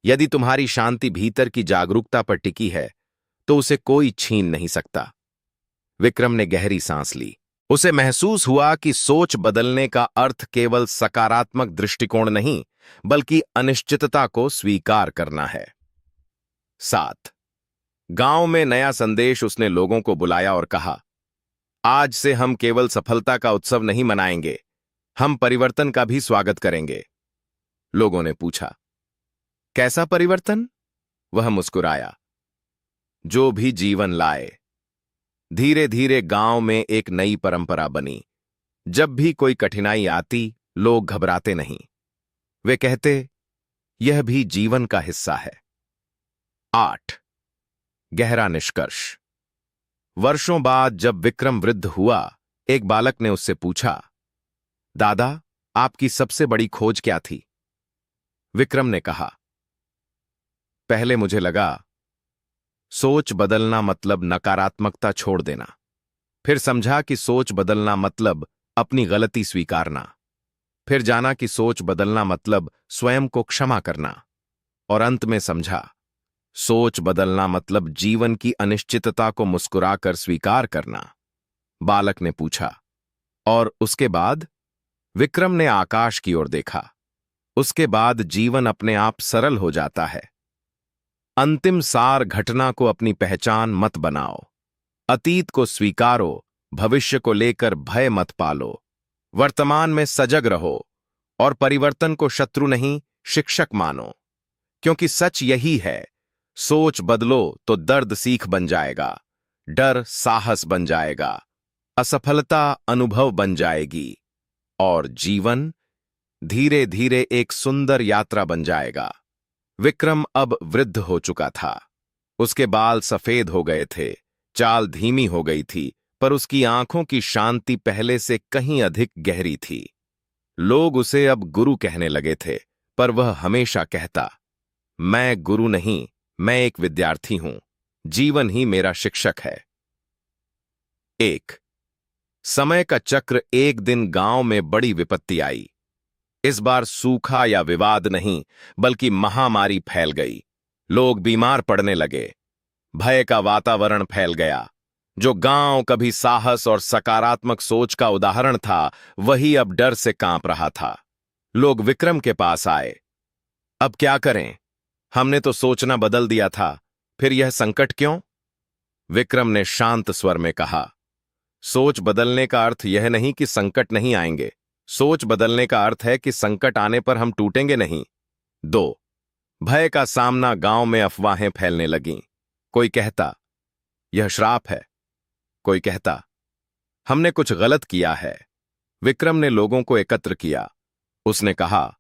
यदि तुम्हारी शांति भीतर की जागरूकता पर टिकी है तो उसे कोई छीन नहीं सकता। विक्रम ने गहरी सांस ली। उसे महसूस हुआ कि सोच बदलने का अर्थ केवल सकारात्मक दृष्टिकोण नहीं, बल्कि अनिश्चितता को स्वीकार करना है। 7 गांव में नया संदेश। उसने लोगों को बुलाया और कहा, आज से हम केवल सफलता का उत्सव नहीं मनाएंगे, हम परिवर्तन का भी स्वागत करेंगे। लोगों ने पूछा, कैसा परिवर्तन? वह मुस्कुराया, जो भी जीवन लाए। धीरे धीरे गांव में एक नई परंपरा बनी। जब भी कोई कठिनाई आती, लोग घबराते नहीं। वे कहते, यह भी जीवन का हिस्सा है। 8 गहरा निष्कर्ष। वर्षों बाद जब विक्रम वृद्ध हुआ, एक बालक ने उससे पूछा, दादा, आपकी सबसे बड़ी खोज क्या थी? विक्रम ने कहा, पहले मुझे लगा सोच बदलना मतलब नकारात्मकता छोड़ देना। फिर समझा कि सोच बदलना मतलब अपनी गलती स्वीकारना। फिर जाना कि सोच बदलना मतलब स्वयं को क्षमा करना। और अंत में समझा, सोच बदलना मतलब जीवन की अनिश्चितता को मुस्कुराकर स्वीकार करना। बालक ने पूछा, और उसके बाद? विक्रम ने आकाश की ओर देखा। उसके बाद जीवन अपने आप सरल हो जाता है। अंतिम सार, घटना को अपनी पहचान मत बनाओ। अतीत को स्वीकारो, भविष्य को लेकर भय मत पालो। वर्तमान में सजग रहो और परिवर्तन को शत्रु नहीं, शिक्षक मानो। क्योंकि सच यही है, सोच बदलो तो दर्द सीख बन जाएगा, डर साहस बन जाएगा, असफलता अनुभव बन जाएगी और जीवन धीरे धीरे एक सुंदर यात्रा बन जाएगा। विक्रम अब वृद्ध हो चुका था। उसके बाल सफेद हो गए थे, चाल धीमी हो गई थी, पर उसकी आंखों की शांति पहले से कहीं अधिक गहरी थी। लोग उसे अब गुरु कहने लगे थे, पर वह हमेशा कहता, मैं गुरु नहीं, मैं एक विद्यार्थी हूं। जीवन ही मेरा शिक्षक है। 1 समय का चक्र। एक दिन गांव में बड़ी विपत्ति आई। इस बार सूखा या विवाद नहीं, बल्कि महामारी फैल गई। लोग बीमार पड़ने लगे। भय का वातावरण फैल गया। जो गांव कभी साहस और सकारात्मक सोच का उदाहरण था, वही अब डर से कांप रहा था। लोग विक्रम के पास आए। अब क्या करें? हमने तो सोचना बदल दिया था, फिर यह संकट क्यों? विक्रम ने शांत स्वर में कहा, सोच बदलने का अर्थ यह नहीं कि संकट नहीं आएंगे। सोच बदलने का अर्थ है कि संकट आने पर हम टूटेंगे नहीं। 2 भय का सामना। गांव में अफवाहें फैलने लगीं। कोई कहता, यह श्राप है। कोई कहता, हमने कुछ गलत किया है। विक्रम ने लोगों को एकत्र किया। उसने कहा,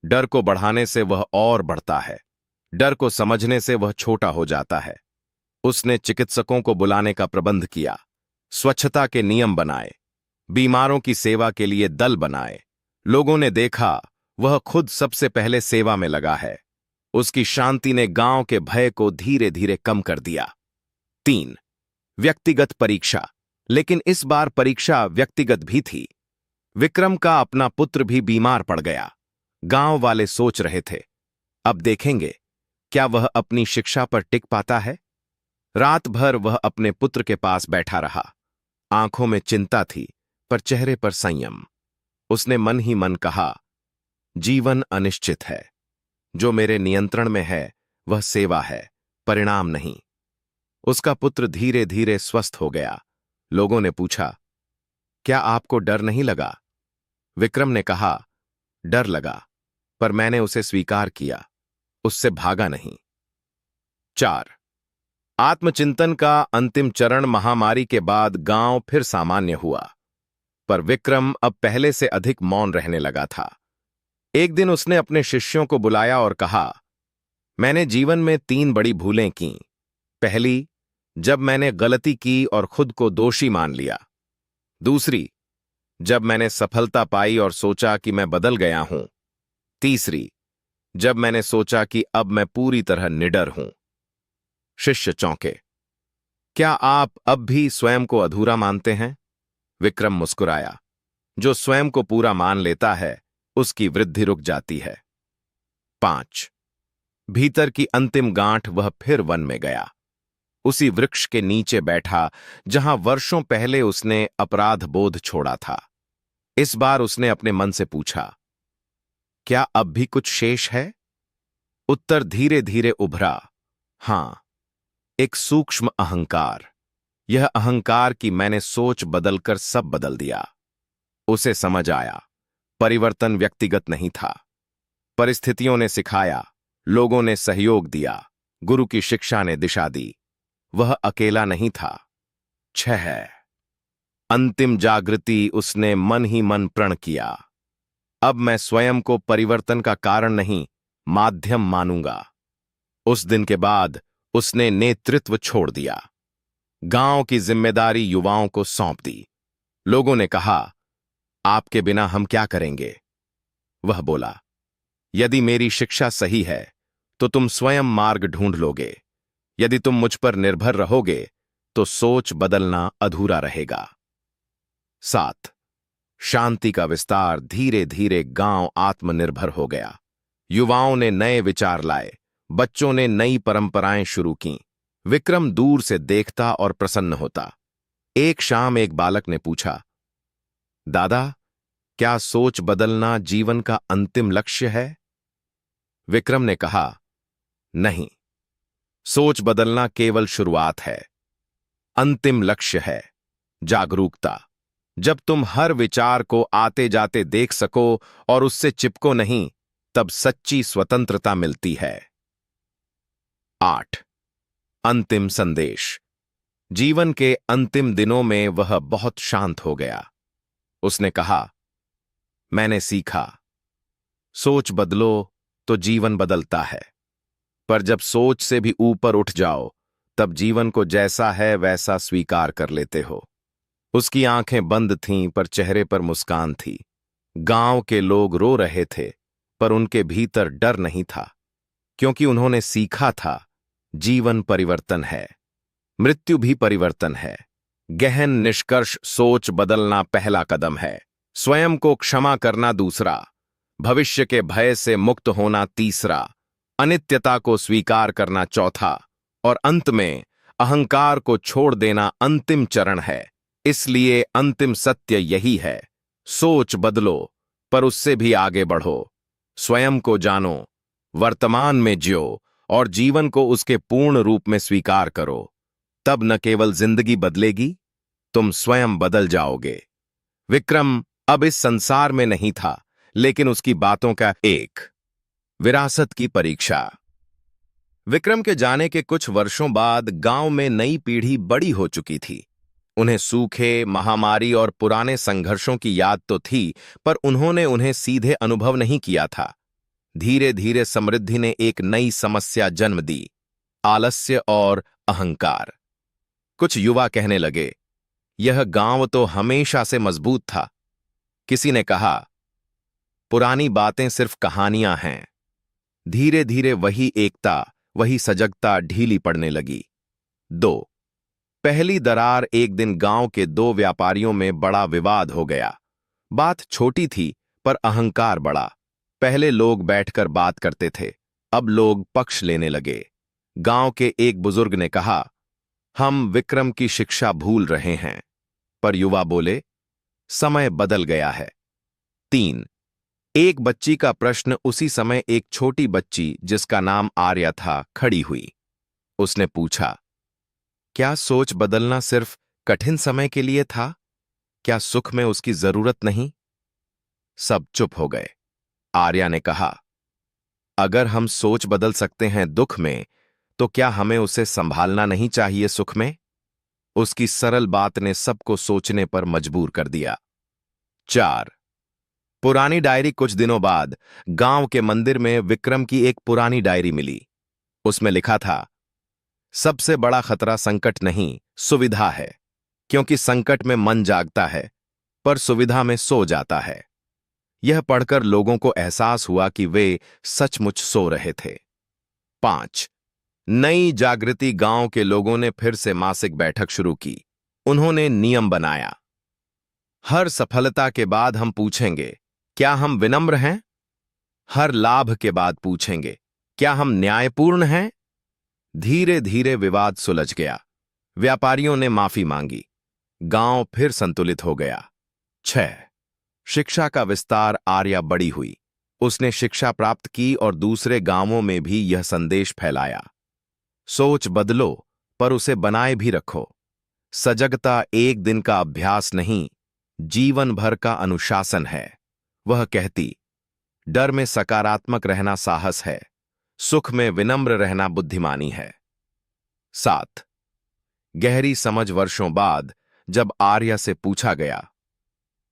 डर को बढ़ाने से वह और बढ़ता है, डर को समझने से वह छोटा हो जाता है। उसने चिकित्सकों को बुलाने का प्रबंध किया, स्वच्छता के नियम बनाए, बीमारों की सेवा के लिए दल बनाए। लोगों ने देखा, वह खुद सबसे पहले सेवा में लगा है। उसकी शांति ने गांव के भय को धीरे धीरे कम कर दिया। 3 व्यक्तिगत परीक्षा। लेकिन इस बार परीक्षा व्यक्तिगत भी थी। विक्रम का अपना पुत्र भी बीमार पड़ गया। गांव वाले सोच रहे थे, अब देखेंगे क्या वह अपनी शिक्षा पर टिक पाता है। रात भर वह अपने पुत्र के पास बैठा रहा। आंखों में चिंता थी, पर चेहरे पर संयम। उसने मन ही मन कहा, जीवन अनिश्चित है। जो मेरे नियंत्रण में है वह सेवा है, परिणाम नहीं। उसका पुत्र धीरे धीरे स्वस्थ हो गया। लोगों ने पूछा, क्या आपको डर नहीं लगा? विक्रम ने कहा, डर लगा, पर मैंने उसे स्वीकार किया, उससे भागा नहीं। 4 आत्मचिंतन का अंतिम चरण। महामारी के बाद गांव फिर सामान्य हुआ, पर विक्रम अब पहले से अधिक मौन रहने लगा था। एक दिन उसने अपने शिष्यों को बुलाया और कहा, मैंने जीवन में 3 बड़ी भूलें की। पहली, जब मैंने गलती की और खुद को दोषी मान लिया। दूसरी, जब मैंने सफलता पाई और सोचा कि मैं बदल गया हूं। तीसरी, जब मैंने सोचा कि अब मैं पूरी तरह निडर हूं। शिष्य चौंके। क्या आप अब भी स्वयं को अधूरा मानते हैं? विक्रम मुस्कुराया। जो स्वयं को पूरा मान लेता है उसकी वृद्धि रुक जाती है। 5 भीतर की अंतिम गांठ वह फिर वन में गया। उसी वृक्ष के नीचे बैठा जहां वर्षों पहले उसने अपराध बोध छोड़ा था। इस बार उसने अपने मन से पूछा, क्या अब भी कुछ शेष है? उत्तर धीरे धीरे उभरा, हां, एक सूक्ष्म अहंकार। यह अहंकार कि मैंने सोच बदलकर सब बदल दिया। उसे समझ आया, परिवर्तन व्यक्तिगत नहीं था। परिस्थितियों ने सिखाया, लोगों ने सहयोग दिया, गुरु की शिक्षा ने दिशा दी। वह अकेला नहीं था। 6 अंतिम जागृति उसने मन ही मन प्रण किया। अब मैं स्वयं को परिवर्तन का कारण नहीं, माध्यम मानूंगा। उस दिन के बाद उसने नेतृत्व छोड़ दिया। गांव की जिम्मेदारी युवाओं को सौंप दी। लोगों ने कहा, आपके बिना हम क्या करेंगे? वह बोला, यदि मेरी शिक्षा सही है तो तुम स्वयं मार्ग ढूंढ लोगे। यदि तुम मुझ पर निर्भर रहोगे तो सोच बदलना अधूरा रहेगा। 7 शांति का विस्तार। धीरे धीरे गांव आत्मनिर्भर हो गया। युवाओं ने नए विचार लाए, बच्चों ने नई परंपराएं शुरू की। विक्रम दूर से देखता और प्रसन्न होता। एक शाम एक बालक ने पूछा, दादा, क्या सोच बदलना जीवन का अंतिम लक्ष्य है? विक्रम ने कहा, नहीं, सोच बदलना केवल शुरुआत है। अंतिम लक्ष्य है जागरूकता। जब तुम हर विचार को आते जाते देख सको और उससे चिपको नहीं, तब सच्ची स्वतंत्रता मिलती है। 8 अंतिम संदेश। जीवन के अंतिम दिनों में वह बहुत शांत हो गया। उसने कहा, मैंने सीखा, सोच बदलो तो जीवन बदलता है। पर जब सोच से भी ऊपर उठ जाओ, तब जीवन को जैसा है वैसा स्वीकार कर लेते हो। उसकी आंखें बंद थीं पर चेहरे पर मुस्कान थी। गांव के लोग रो रहे थे, पर उनके भीतर डर नहीं था, क्योंकि उन्होंने सीखा था, जीवन परिवर्तन है, मृत्यु भी परिवर्तन है। गहन निष्कर्ष, सोच बदलना पहला कदम है, स्वयं को क्षमा करना दूसरा, भविष्य के भय से मुक्त होना तीसरा, अनित्यता को स्वीकार करना चौथा, और अंत में अहंकार को छोड़ देना अंतिम चरण है। इसलिए अंतिम सत्य यही है, सोच बदलो पर उससे भी आगे बढ़ो। स्वयं को जानो, वर्तमान में जियो और जीवन को उसके पूर्ण रूप में स्वीकार करो। तब न केवल जिंदगी बदलेगी, तुम स्वयं बदल जाओगे। विक्रम अब इस संसार में नहीं था, लेकिन उसकी बातों का एक विरासत की परीक्षा। विक्रम के जाने के कुछ वर्षों बाद गांव में नई पीढ़ी बड़ी हो चुकी थी। उन्हें सूखे, महामारी और पुराने संघर्षों की याद तो थी, पर उन्होंने उन्हें सीधे अनुभव नहीं किया था। धीरे धीरे समृद्धि ने एक नई समस्या जन्म दी, आलस्य और अहंकार। कुछ युवा कहने लगे, यह गांव तो हमेशा से मजबूत था। किसी ने कहा, पुरानी बातें सिर्फ कहानियां हैं। धीरे धीरे वही एकता, वही सजगता ढीली पड़ने लगी। 2 पहली दरार। एक दिन गांव के 2 व्यापारियों में बड़ा विवाद हो गया। बात छोटी थी, पर अहंकार बड़ा। पहले लोग बैठकर बात करते थे, अब लोग पक्ष लेने लगे। गांव के एक बुजुर्ग ने कहा, हम विक्रम की शिक्षा भूल रहे हैं। पर युवा बोले, समय बदल गया है। 3 एक बच्ची का प्रश्न। उसी समय एक छोटी बच्ची, जिसका नाम आर्या था, खड़ी हुई। उसने पूछा, क्या सोच बदलना सिर्फ कठिन समय के लिए था? क्या सुख में उसकी जरूरत नहीं? सब चुप हो गए। आर्या ने कहा, अगर हम सोच बदल सकते हैं दुख में, तो क्या हमें उसे संभालना नहीं चाहिए सुख में? उसकी सरल बात ने सबको सोचने पर मजबूर कर दिया। 4 पुरानी डायरी। कुछ दिनों बाद गांव के मंदिर में विक्रम की एक पुरानी डायरी मिली। उसमें लिखा था, सबसे बड़ा खतरा संकट नहीं, सुविधा है, क्योंकि संकट में मन जागता है, पर सुविधा में सो जाता है। यह पढ़कर लोगों को एहसास हुआ कि वे सचमुच सो रहे थे। 5 नई जागृति। गांव के लोगों ने फिर से मासिक बैठक शुरू की। उन्होंने नियम बनाया, हर सफलता के बाद हम पूछेंगे, क्या हम विनम्र हैं? हर लाभ के बाद पूछेंगे, क्या हम न्यायपूर्ण हैं? धीरे धीरे विवाद सुलझ गया। व्यापारियों ने माफी मांगी। गांव फिर संतुलित हो गया। 6. शिक्षा का विस्तार। आर्या बड़ी हुई। उसने शिक्षा प्राप्त की और दूसरे गांवों में भी यह संदेश फैलाया। सोच बदलो, पर उसे बनाए भी रखो। सजगता एक दिन का अभ्यास नहीं, जीवन भर का अनुशासन है। वह कहती, डर में सकारात्मक रहना साहस है, सुख में विनम्र रहना बुद्धिमानी है। 7. गहरी समझ। वर्षों बाद जब आर्या से पूछा गया,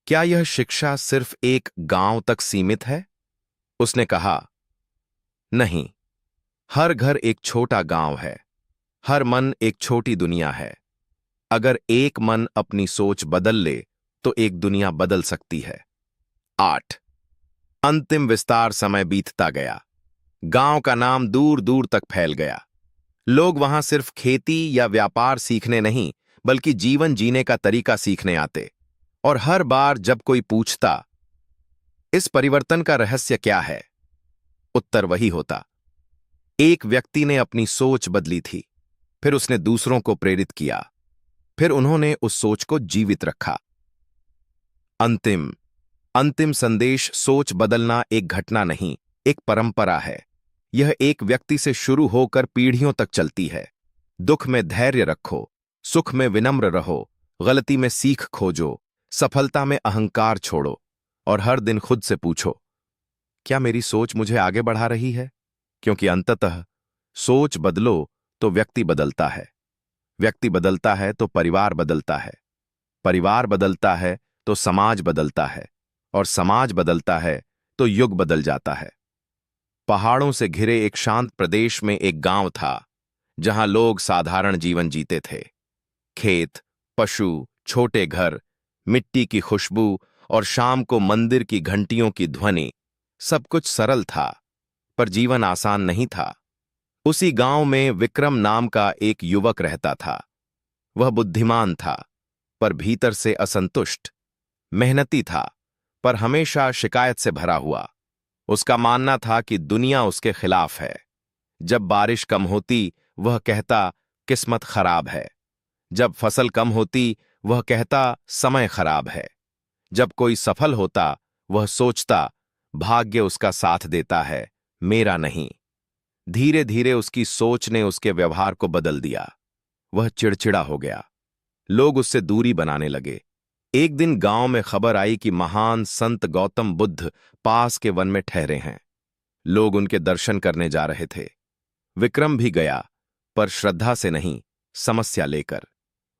क्या यह शिक्षा सिर्फ एक गांव तक सीमित है? उसने कहा, नहीं, हर घर एक छोटा गांव है, हर मन एक छोटी दुनिया है। अगर एक मन अपनी सोच बदल ले तो एक दुनिया बदल सकती है। 8. अंतिम विस्तार। समय बीतता गया। गांव का नाम दूर दूर तक फैल गया। लोग वहां सिर्फ खेती या व्यापार सीखने नहीं, बल्कि जीवन जीने का तरीका सीखने आते। और हर बार जब कोई पूछता, इस परिवर्तन का रहस्य क्या है, उत्तर वही होता, एक व्यक्ति ने अपनी सोच बदली थी, फिर उसने दूसरों को प्रेरित किया, फिर उन्होंने उस सोच को जीवित रखा। अंतिम अंतिम संदेश। सोच बदलना एक घटना नहीं, एक परंपरा है। यह एक व्यक्ति से शुरू होकर पीढ़ियों तक चलती है। दुख में धैर्य रखो, सुख में विनम्र रहो, गलती में सीख खोजो, सफलता में अहंकार छोड़ो, और हर दिन खुद से पूछो, क्या मेरी सोच मुझे आगे बढ़ा रही है? क्योंकि अंततः सोच बदलो तो व्यक्ति बदलता है, व्यक्ति बदलता है तो परिवार बदलता है, परिवार बदलता है तो समाज बदलता है, और समाज बदलता है तो युग बदल जाता है। पहाड़ों से घिरे एक शांत प्रदेश में एक गांव था, जहां लोग साधारण जीवन जीते थे। खेत, पशु, छोटे घर, मिट्टी की खुशबू और शाम को मंदिर की घंटियों की ध्वनि, सब कुछ सरल था, पर जीवन आसान नहीं था। उसी गांव में विक्रम नाम का एक युवक रहता था। वह बुद्धिमान था, पर भीतर से असंतुष्ट। मेहनती था, पर हमेशा शिकायत से भरा हुआ। उसका मानना था कि दुनिया उसके खिलाफ है। जब बारिश कम होती, वह कहता, किस्मत खराब है। जब फसल कम होती, वह कहता, समय खराब है। जब कोई सफल होता, वह सोचता, भाग्य उसका साथ देता है, मेरा नहीं। धीरे धीरे उसकी सोच ने उसके व्यवहार को बदल दिया। वह चिड़चिड़ा हो गया। लोग उससे दूरी बनाने लगे। एक दिन गांव में खबर आई कि महान संत गौतम बुद्ध पास के वन में ठहरे हैं। लोग उनके दर्शन करने जा रहे थे। विक्रम भी गया, पर श्रद्धा से नहीं, समस्या लेकर।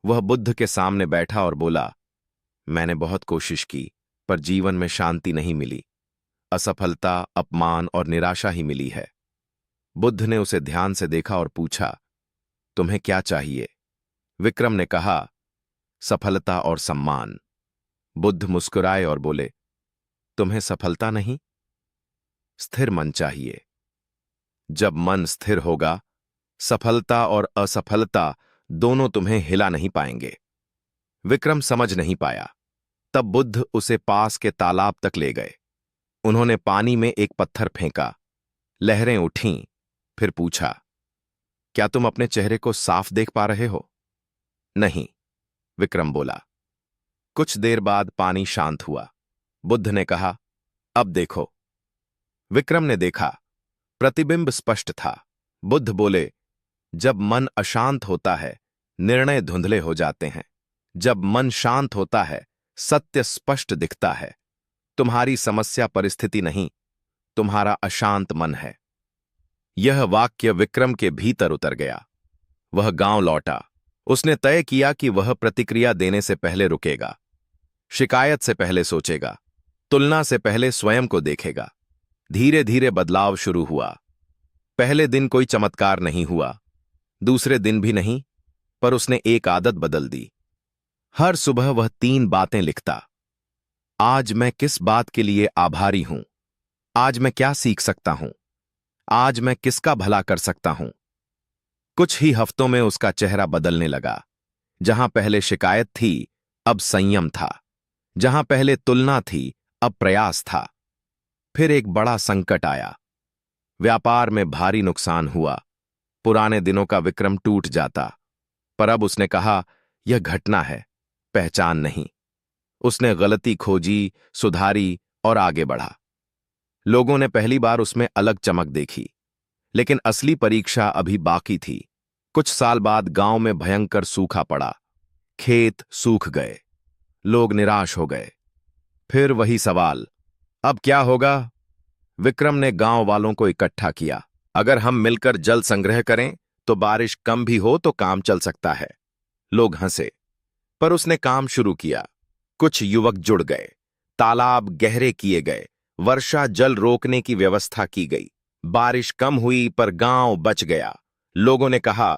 वह बुद्ध के सामने बैठा और बोला, मैंने बहुत कोशिश की, पर जीवन में शांति नहीं मिली। असफलता, अपमान और निराशा ही मिली है। बुद्ध ने उसे ध्यान से देखा और पूछा, तुम्हें क्या चाहिए? विक्रम ने कहा, सफलता और सम्मान। बुद्ध मुस्कुराए और बोले, तुम्हें सफलता नहीं, स्थिर मन चाहिए। जब मन स्थिर होगा, सफलता और असफलता दोनों तुम्हें हिला नहीं पाएंगे। विक्रम समझ नहीं पाया। तब बुद्ध उसे पास के तालाब तक ले गए। उन्होंने पानी में एक पत्थर फेंका, लहरें उठीं, फिर पूछा, क्या तुम अपने चेहरे को साफ देख पा रहे हो? नहीं, विक्रम बोला। कुछ देर बाद पानी शांत हुआ। बुद्ध ने कहा, अब देखो। विक्रम ने देखा, प्रतिबिंब स्पष्ट था। बुद्ध बोले, जब मन अशांत होता है, निर्णय धुंधले हो जाते हैं। जब मन शांत होता है, सत्य स्पष्ट दिखता है। तुम्हारी समस्या परिस्थिति नहीं, तुम्हारा अशांत मन है। यह वाक्य विक्रम के भीतर उतर गया। वह गांव लौटा। उसने तय किया कि वह प्रतिक्रिया देने से पहले रुकेगा, शिकायत से पहले सोचेगा, तुलना से पहले स्वयं को देखेगा। धीरे धीरे बदलाव शुरू हुआ। पहले दिन कोई चमत्कार नहीं हुआ, दूसरे दिन भी नहीं, पर उसने एक आदत बदल दी। हर सुबह वह 3 बातें लिखता। आज मैं किस बात के लिए आभारी हूं? आज मैं क्या सीख सकता हूं? आज मैं किसका भला कर सकता हूं? कुछ ही हफ्तों में उसका चेहरा बदलने लगा। जहां पहले शिकायत थी, अब संयम था। जहां पहले तुलना थी, अब प्रयास था। फिर एक बड़ा संकट आया। व्यापार में भारी नुकसान हुआ। पुराने दिनों का विक्रम टूट जाता। पर अब उसने कहा, यह घटना है, पहचान नहीं। उसने गलती खोजी, सुधारी और आगे बढ़ा। लोगों ने पहली बार उसमें अलग चमक देखी। लेकिन असली परीक्षा अभी बाकी थी। कुछ साल बाद गांव में भयंकर सूखा पड़ा। खेत सूख गए। लोग निराश हो गए। फिर वही सवाल, अब क्या होगा? विक्रम ने गांव वालों को इकट्ठा किया। अगर हम मिलकर जल संग्रह करें तो बारिश कम भी हो तो काम चल सकता है। लोग हंसे, पर उसने काम शुरू किया। कुछ युवक जुड़ गए। तालाब गहरे किए गए। वर्षा जल रोकने की व्यवस्था की गई। बारिश कम हुई पर गांव बच गया। लोगों ने कहा,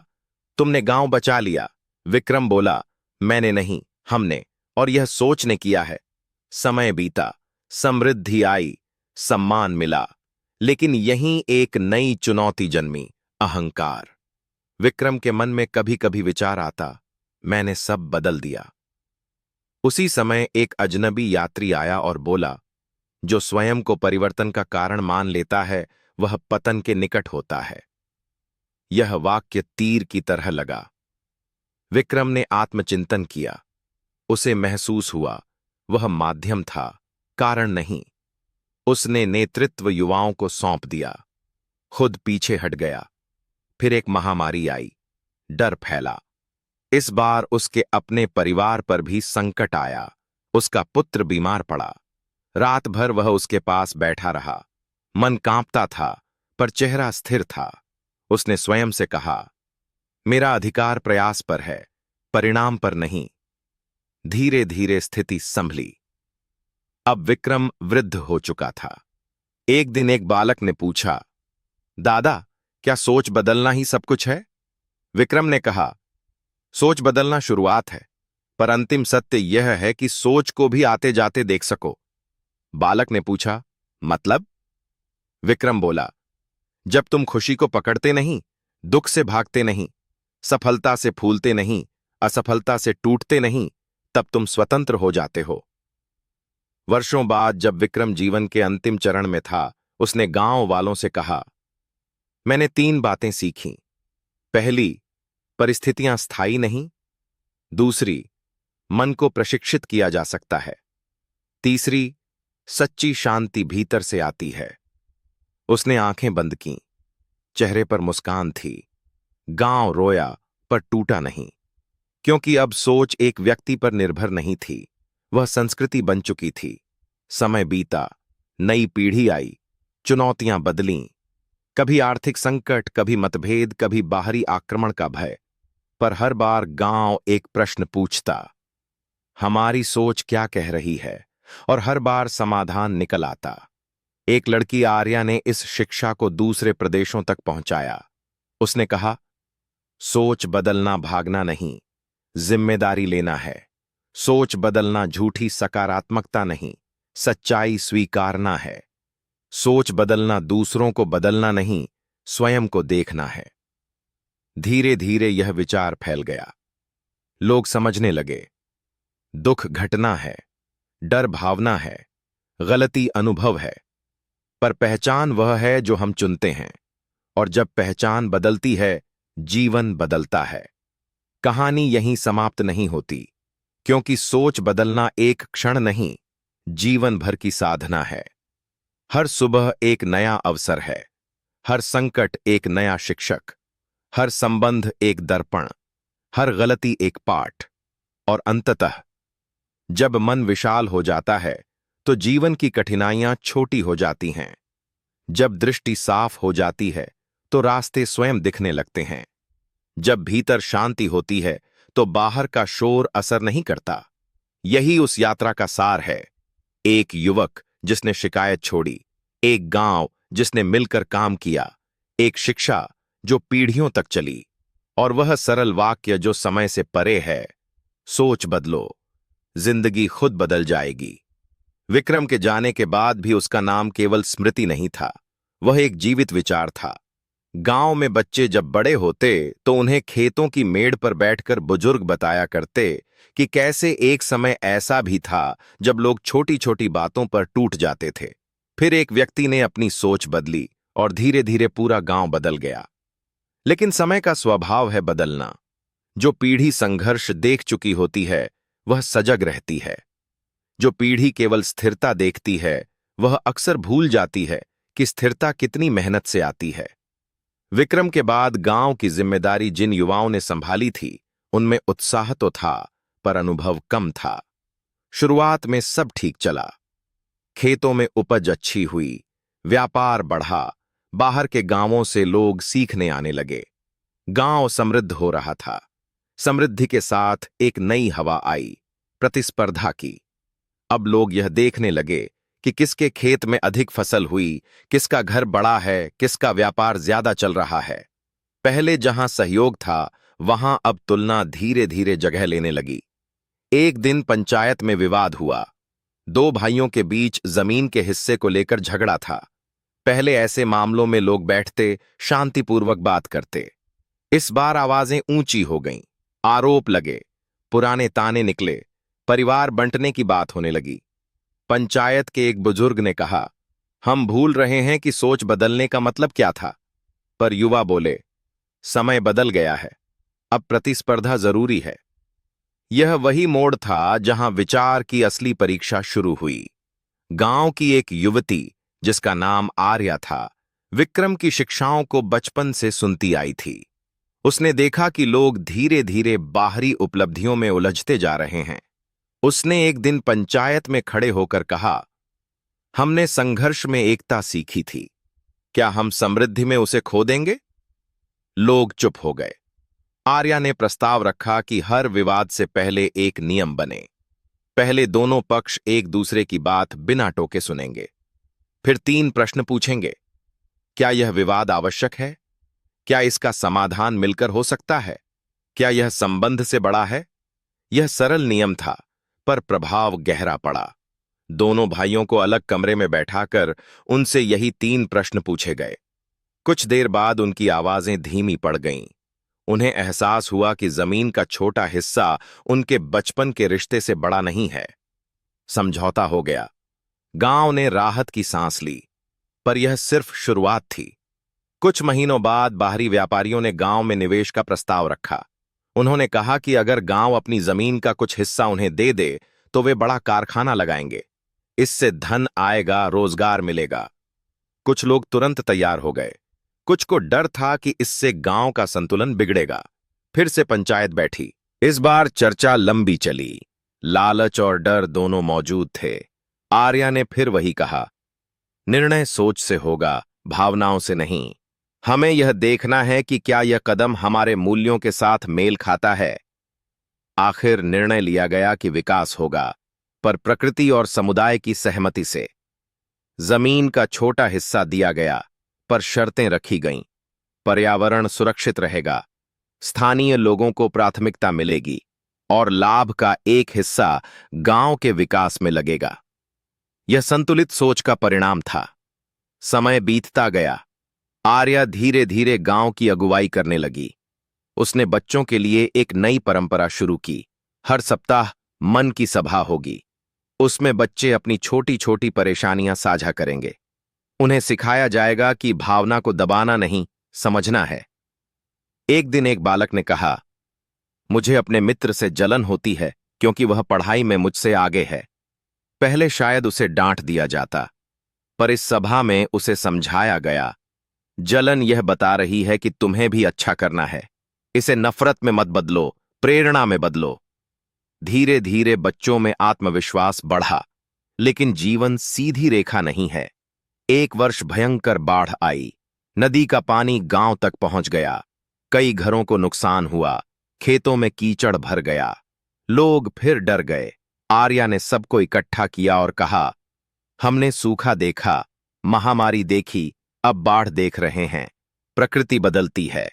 तुमने गांव बचा लिया। विक्रम बोला, मैंने नहीं, हमने। और यह सोच ने किया है। समय बीता। समृद्धि आई। सम्मान मिला। लेकिन यहीं एक नई चुनौती जन्मी, अहंकार। विक्रम के मन में कभी कभी विचार आता, मैंने सब बदल दिया। उसी समय एक अजनबी यात्री आया और बोला, जो स्वयं को परिवर्तन का कारण मान लेता है वह पतन के निकट होता है। यह वाक्य तीर की तरह लगा। विक्रम ने आत्मचिंतन किया। उसे महसूस हुआ वह माध्यम था, कारण नहीं। उसने नेतृत्व युवाओं को सौंप दिया। खुद पीछे हट गया। फिर एक महामारी आई। डर फैला। इस बार उसके अपने परिवार पर भी संकट आया। उसका पुत्र बीमार पड़ा। रात भर वह उसके पास बैठा रहा। मन कांपता था, पर चेहरा स्थिर था। उसने स्वयं से कहा, मेरा अधिकार प्रयास पर है, परिणाम पर नहीं। धीरे धीरे स्थिति संभली। अब विक्रम वृद्ध हो चुका था। एक दिन एक बालक ने पूछा, दादा, क्या सोच बदलना ही सब कुछ है? विक्रम ने कहा, सोच बदलना शुरुआत है, पर अंतिम सत्य यह है कि सोच को भी आते जाते देख सको। बालक ने पूछा, मतलब? विक्रम बोला, जब तुम खुशी को पकड़ते नहीं, दुख से भागते नहीं, सफलता से फूलते नहीं, असफलता से टूटते नहीं, तब तुम स्वतंत्र हो जाते हो। वर्षों बाद जब विक्रम जीवन के अंतिम चरण में था, उसने गांव वालों से कहा, मैंने 3 बातें सीखीं। पहली, परिस्थितियां स्थायी नहीं। दूसरी, मन को प्रशिक्षित किया जा सकता है। तीसरी, सच्ची शांति भीतर से आती है। उसने आंखें बंद कीं। चेहरे पर मुस्कान थी। गांव रोया, पर टूटा नहीं। क्योंकि अब सोच एक व्यक्ति पर निर्भर नहीं थी, वह संस्कृति बन चुकी थी। समय बीता। नई पीढ़ी आई। चुनौतियां बदलीं। कभी आर्थिक संकट, कभी मतभेद, कभी बाहरी आक्रमण का भय। पर हर बार गांव एक प्रश्न पूछता, हमारी सोच क्या कह रही है? और हर बार समाधान निकल आता। एक लड़की आर्या ने इस शिक्षा को दूसरे प्रदेशों तक पहुंचाया। उसने कहा, सोच बदलना भागना नहीं, जिम्मेदारी लेना है। सोच बदलना झूठी सकारात्मकता नहीं, सच्चाई स्वीकारना है। सोच बदलना दूसरों को बदलना नहीं, स्वयं को देखना है। धीरे धीरे यह विचार फैल गया। लोग समझने लगे, दुख घटना है, डर भावना है, गलती अनुभव है, पर पहचान वह है जो हम चुनते हैं। और जब पहचान बदलती है, जीवन बदलता है। कहानी यहीं समाप्त नहीं होती, क्योंकि सोच बदलना एक क्षण नहीं, जीवन भर की साधना है। हर सुबह एक नया अवसर है। हर संकट एक नया शिक्षक। हर संबंध एक दर्पण। हर गलती एक पाठ। और अंततः जब मन विशाल हो जाता है तो जीवन की कठिनाइयां छोटी हो जाती हैं। जब दृष्टि साफ हो जाती है तो रास्ते स्वयं दिखने लगते हैं। जब भीतर शांति होती है तो बाहर का शोर असर नहीं करता। यही उस यात्रा का सार है। एक युवक जिसने शिकायत छोड़ी, एक गांव जिसने मिलकर काम किया, एक शिक्षा जो पीढ़ियों तक चली, और वह सरल वाक्य जो समय से परे है, सोच बदलो, जिंदगी खुद बदल जाएगी। विक्रम के जाने के बाद भी उसका नाम केवल स्मृति नहीं था, वह एक जीवित विचार था। गांव में बच्चे जब बड़े होते तो उन्हें खेतों की मेड़ पर बैठकर बुजुर्ग बताया करते कि कैसे एक समय ऐसा भी था जब लोग छोटी छोटी बातों पर टूट जाते थे। फिर एक व्यक्ति ने अपनी सोच बदली और धीरे धीरे पूरा गांव बदल गया। लेकिन समय का स्वभाव है बदलना। जो पीढ़ी संघर्ष देख चुकी होती है वह सजग रहती है। जो पीढ़ी केवल स्थिरता देखती है वह अक्सर भूल जाती है कि स्थिरता कितनी मेहनत से आती है। विक्रम के बाद गांव की जिम्मेदारी जिन युवाओं ने संभाली थी उनमें उत्साह तो था, पर अनुभव कम था। शुरुआत में सब ठीक चला। खेतों में उपज अच्छी हुई, व्यापार बढ़ा, बाहर के गांवों से लोग सीखने आने लगे। गांव समृद्ध हो रहा था। समृद्धि के साथ एक नई हवा आई, प्रतिस्पर्धा की। अब लोग यह देखने लगे कि किसके खेत में अधिक फसल हुई, किसका घर बड़ा है, किसका व्यापार ज्यादा चल रहा है। पहले जहां सहयोग था वहां अब तुलना धीरे धीरे जगह लेने लगी। एक दिन पंचायत में विवाद हुआ। दो भाइयों के बीच जमीन के हिस्से को लेकर झगड़ा था। पहले ऐसे मामलों में लोग बैठते, शांतिपूर्वक बात करते। इस बार आवाजें ऊंची हो गईं, आरोप लगे, पुराने ताने निकले, परिवार बंटने की बात होने लगी। पंचायत के एक बुजुर्ग ने कहा, हम भूल रहे हैं कि सोच बदलने का मतलब क्या था। पर युवा बोले, समय बदल गया है, अब प्रतिस्पर्धा जरूरी है। यह वही मोड़ था जहां विचार की असली परीक्षा शुरू हुई। गांव की एक युवती जिसका नाम आर्या था, विक्रम की शिक्षाओं को बचपन से सुनती आई थी। उसने देखा कि लोग धीरे धीरे बाहरी उपलब्धियों में उलझते जा रहे हैं। उसने एक दिन पंचायत में खड़े होकर कहा, हमने संघर्ष में एकता सीखी थी, क्या हम समृद्धि में उसे खो देंगे? लोग चुप हो गए। आर्या ने प्रस्ताव रखा कि हर विवाद से पहले एक नियम बने। पहले दोनों पक्ष एक दूसरे की बात बिना टोके सुनेंगे। फिर 3 प्रश्न पूछेंगे। क्या यह विवाद आवश्यक है? क्या इसका समाधान मिलकर हो सकता है? क्या यह संबंध से बड़ा है? यह सरल नियम था, पर प्रभाव गहरा पड़ा। दोनों भाइयों को अलग कमरे में बैठाकर उनसे यही 3 प्रश्न पूछे गए। कुछ देर बाद उनकी आवाजें धीमी पड़ गईं। उन्हें एहसास हुआ कि जमीन का छोटा हिस्सा उनके बचपन के रिश्ते से बड़ा नहीं है। समझौता हो गया। गांव ने राहत की सांस ली, पर यह सिर्फ शुरुआत थी। कुछ महीनों बाद बाहरी व्यापारियों ने गांव में निवेश का प्रस्ताव रखा। उन्होंने कहा कि अगर गांव अपनी जमीन का कुछ हिस्सा उन्हें दे दे तो वे बड़ा कारखाना लगाएंगे। इससे धन आएगा, रोजगार मिलेगा। कुछ लोग तुरंत तैयार हो गए। कुछ को डर था कि इससे गांव का संतुलन बिगड़ेगा। फिर से पंचायत बैठी। इस बार चर्चा लंबी चली। लालच और डर दोनों मौजूद थे। आर्या ने फिर वही कहा, निर्णय सोच से होगा, भावनाओं से नहीं। हमें यह देखना है कि क्या यह कदम हमारे मूल्यों के साथ मेल खाता है। आखिर निर्णय लिया गया कि विकास होगा, पर प्रकृति और समुदाय की सहमति से। जमीन का छोटा हिस्सा दिया गया, पर शर्तें रखी गईं। पर्यावरण सुरक्षित रहेगा, स्थानीय लोगों को प्राथमिकता मिलेगी और लाभ का एक हिस्सा गांव के विकास में लगेगा। यह संतुलित सोच का परिणाम था। समय बीतता गया। आर्या धीरे धीरे गांव की अगुवाई करने लगी। उसने बच्चों के लिए एक नई परंपरा शुरू की। हर सप्ताह मन की सभा होगी। उसमें बच्चे अपनी छोटी छोटी परेशानियां साझा करेंगे। उन्हें सिखाया जाएगा कि भावना को दबाना नहीं, समझना है। एक दिन एक बालक ने कहा, मुझे अपने मित्र से जलन होती है क्योंकि वह पढ़ाई में मुझसे आगे है। पहले शायद उसे डांट दिया जाता, पर इस सभा में उसे समझाया गया, जलन यह बता रही है कि तुम्हें भी अच्छा करना है। इसे नफरत में मत बदलो, प्रेरणा में बदलो। धीरे धीरे बच्चों में आत्मविश्वास बढ़ा। लेकिन जीवन सीधी रेखा नहीं है। एक वर्ष भयंकर बाढ़ आई। नदी का पानी गांव तक पहुंच गया। कई घरों को नुकसान हुआ। खेतों में कीचड़ भर गया। लोग फिर डर गए। आर्या ने सबको इकट्ठा किया और कहा, हमने सूखा देखा, महामारी देखी, अब बाढ़ देख रहे हैं। प्रकृति बदलती है।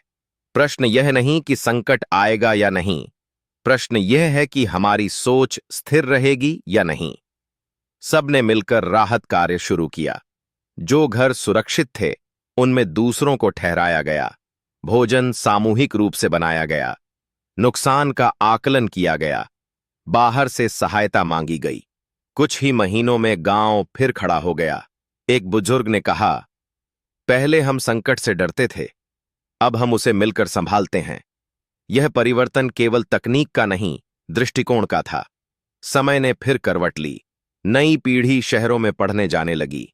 प्रश्न यह नहीं कि संकट आएगा या नहीं, प्रश्न यह है कि हमारी सोच स्थिर रहेगी या नहीं। सबने मिलकर राहत कार्य शुरू किया। जो घर सुरक्षित थे उनमें दूसरों को ठहराया गया, भोजन सामूहिक रूप से बनाया गया, नुकसान का आकलन किया गया, बाहर से सहायता मांगी गई। कुछ ही महीनों में गांव फिर खड़ा हो गया। एक बुजुर्ग ने कहा, पहले हम संकट से डरते थे, अब हम उसे मिलकर संभालते हैं। यह परिवर्तन केवल तकनीक का नहीं, दृष्टिकोण का था। समय ने फिर करवट ली। नई पीढ़ी शहरों में पढ़ने जाने लगी।